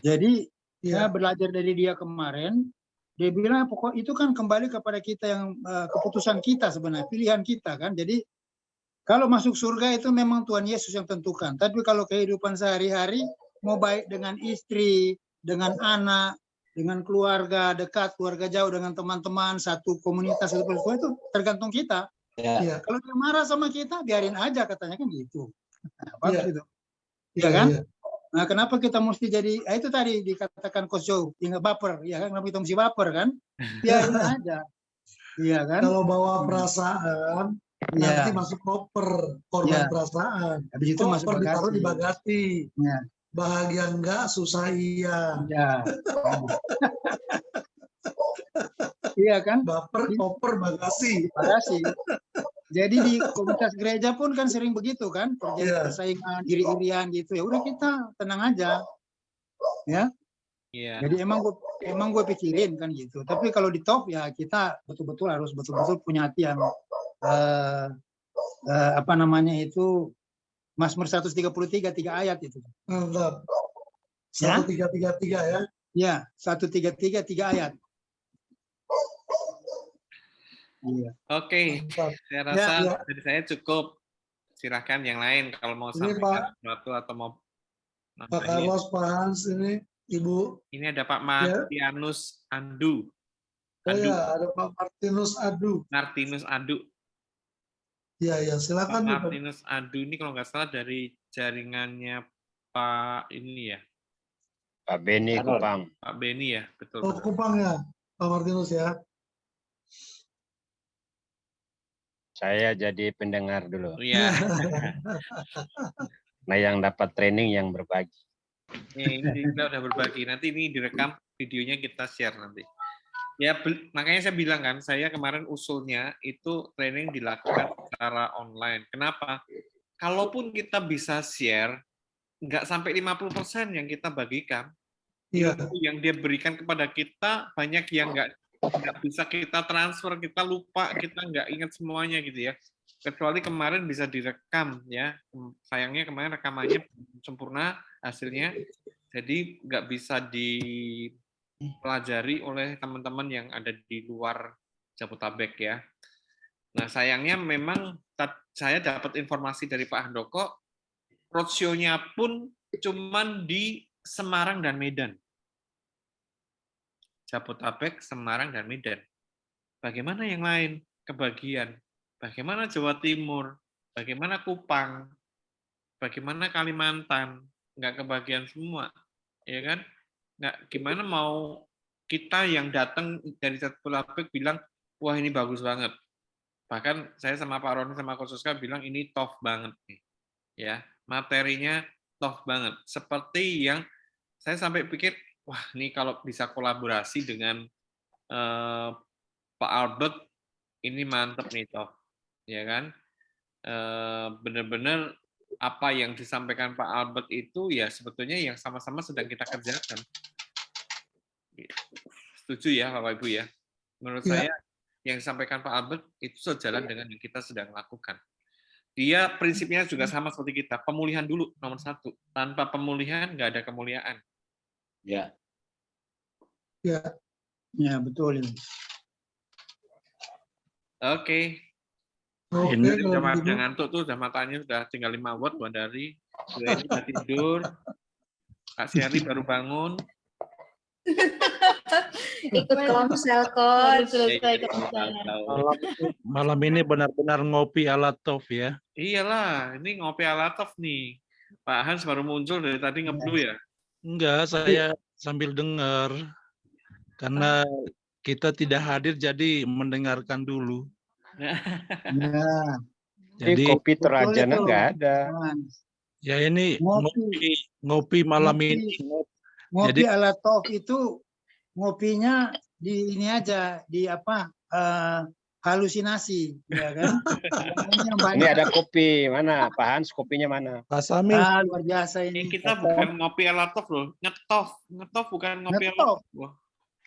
Jadi saya belajar dari dia kemarin, dia bilang pokok itu kan kembali kepada kita yang keputusan kita sebenarnya, pilihan kita kan. Jadi kalau masuk surga itu memang Tuhan Yesus yang tentukan. Tapi kalau kehidupan sehari-hari mau baik dengan istri, dengan anak, dengan keluarga dekat, keluarga jauh, dengan teman-teman, satu komunitas, satu persatuan itu tergantung kita. Ya. Kalau dia marah sama kita, biarin aja katanya kan gitu. Iya. Gitu. Iya kan? Nah, kenapa kita mesti jadi, itu tadi dikatakan Coach Joe, nggak baper, ya kan? Kenapa kita mesti baper kan? Biarin aja. Iya kan? Kalau bawa perasaan, nanti masuk koper, korban perasaan. Habis itu masuk Koper ditaruh di bagasi. bagasi. Ya. Bahagia enggak, susah iya. Ya. Iya kan? Baper, koper, bagasi. Bagasi. Jadi di komunitas gereja pun kan sering begitu kan, terjadi persaingan, iri-irian gitu. Ya udah kita tenang aja, ya. Yeah. Jadi emang gue pikirin kan gitu. Tapi kalau di top ya kita betul-betul harus punya hati yang apa namanya itu Mazmur 133 3 ayat itu. Mantap. 1333 ya. Ya, 133 3 ayat. Iya. Oke, saya rasa dari saya cukup. Silahkan yang lain kalau mau sampaikan sesuatu atau mau Pak Carlos, Pak Hans, ini Ibu. Ini ada Pak Martinus Andu. Oh ya, ada Pak Martinus Adu. Martinus Adu. Iya, silakan. Pak Martinus Adu ini kalau nggak salah dari jaringannya Pak ini ya. Pak Beni Kupang. Pak Beni ya, betul. Oh, Kupang ya, Pak Martinus ya. Saya jadi pendengar dulu. Iya. Nah, yang dapat training yang berbagi. Ini kita udah berbagi. Nanti ini direkam videonya kita share nanti. Ya, makanya saya bilang kan, saya kemarin usulnya itu training dilakukan secara online. Kenapa? Kalaupun kita bisa share, nggak sampai 50% yang kita bagikan. Ilmu yang dia berikan kepada kita, banyak yang nggak bisa kita transfer, kita lupa, kita nggak ingat semuanya gitu ya. Kecuali kemarin bisa direkam ya. Sayangnya kemarin rekamannya belum sempurna hasilnya, jadi nggak bisa dipelajari oleh teman-teman yang ada di luar Jabodetabek ya. Nah, sayangnya memang saya dapat informasi dari Pak Handoko, roadshow-nya pun cuman di Semarang dan Medan. Jabodetabek, Semarang, dan Medan. Bagaimana yang lain? Kebagian. Bagaimana Jawa Timur? Bagaimana Kupang? Bagaimana Kalimantan? Nggak kebagian semua. Ya kan? Nggak, gimana mau kita yang datang dari Jabodetabek bilang, wah ini bagus banget. Bahkan saya sama Pak Roni sama Coach Suska bilang ini tough banget nih. Ya, materinya tough banget. Seperti yang saya sampai pikir, wah ini kalau bisa kolaborasi dengan Pak Albert, ini mantep nih toh, ya kan? Benar-benar apa yang disampaikan Pak Albert itu ya sebetulnya yang sama-sama sedang kita kerjakan. Setuju ya Bapak Ibu ya? Menurut saya yang disampaikan Pak Albert itu sejalan dengan yang kita sedang lakukan. Dia prinsipnya juga sama seperti kita, pemulihan dulu nomor 1. Tanpa pemulihan nggak ada kemuliaan. Ya. Ya, betul ini. Oke. Oke, Ini kalau udah begitu. ngantuk tuh, udah matanya udah tinggal 5 watt, Buat Dari. Ini udah tidur. Kak Sherry baru bangun. Ikut komsel, Coach. Malam ini benar-benar ngopi ala Tov ya. Iyalah, ini ngopi ala Tov nih. Pak Hans baru muncul dari tadi ngeblu ya? Enggak, saya sambil dengar. Karena kita tidak hadir jadi mendengarkan dulu. Ya, Jadi Jadi kopi betul Torajana itu. nggak ada. ya ini Ngopi. ngopi malam Ngopi. ini. Ngopi Jadi- ala Tov itu ngopinya di ini aja, di apa, halusinasi, ya kan? Yang Ini banyak. ada kopi mana? Pak Hans kopinya mana? Pak Samil, Luar biasa Ini ini. kita bukan ngopi ala Tov loh, ngetov. Ngetov bukan ngopi ala Ngetov. Tov.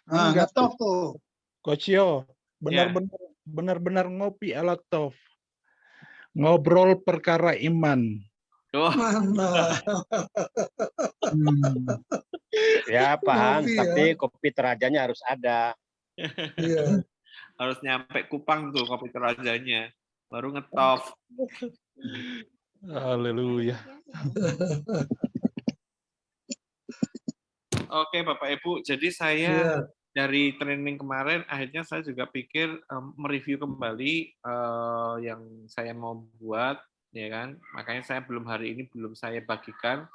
Wah, Ngetop tuh. Coach Yo, benar-benar ngopi ala Tov. Ngobrol perkara iman. Tuh, Mantap. Ya Pak Hans, Kopi ya. tapi kopi Torajanya harus ada. Iya. harus nyampe Kupang tuh kopi Torajanya. Baru ngetov. Haleluya. Oke Bapak Ibu, jadi saya Iya. dari training kemarin akhirnya saya juga pikir mereview kembali yang saya mau buat, ya kan? Makanya saya hari ini belum saya bagikan.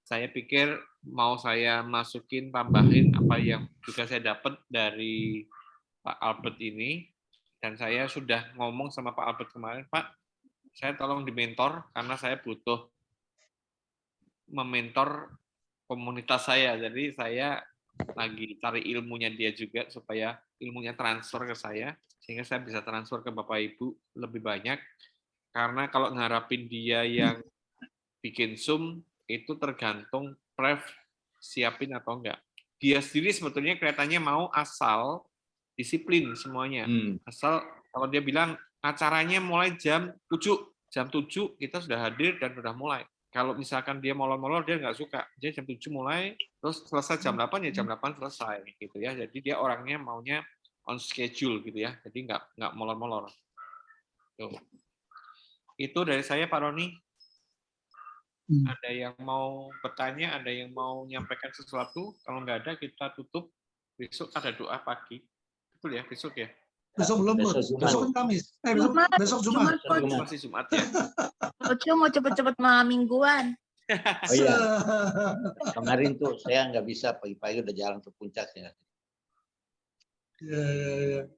Saya pikir mau saya masukin, tambahin apa yang juga saya dapat dari Pak Albert ini, dan saya sudah ngomong sama Pak Albert kemarin, Pak, saya tolong dimentor karena saya butuh mementor komunitas saya. Jadi saya lagi cari ilmunya dia juga supaya ilmunya transfer ke saya sehingga saya bisa transfer ke Bapak Ibu lebih banyak. Karena kalau ngarapin dia yang bikin Zoom itu tergantung Prev siapin atau enggak. Dia sendiri sebetulnya kelihatannya mau asal disiplin semuanya. Asal kalau dia bilang acaranya mulai jam 7 kita sudah hadir dan sudah mulai. Kalau misalkan dia molor-molor dia nggak suka. Dia jam 7 mulai, terus selesai jam 8 ya jam 8 selesai gitu ya. Jadi dia orangnya maunya on schedule gitu ya. Jadi nggak molor-molor. Tuh. Itu dari saya Pak Roni. Ada yang mau bertanya, ada yang mau menyampaikan sesuatu? Kalau nggak ada kita tutup. Besok ada doa pagi. Betul ya, besok ya? Besok belum, Besok besok, Jumat. kan Kamis. Jumat. Besok Jumat. Coach. Masih Jumat ya? Coach mau cepet-cepet malam mingguan. Oh iya, kemarin tuh saya nggak bisa pagi-pagi udah jalan ke puncak ya. Iya.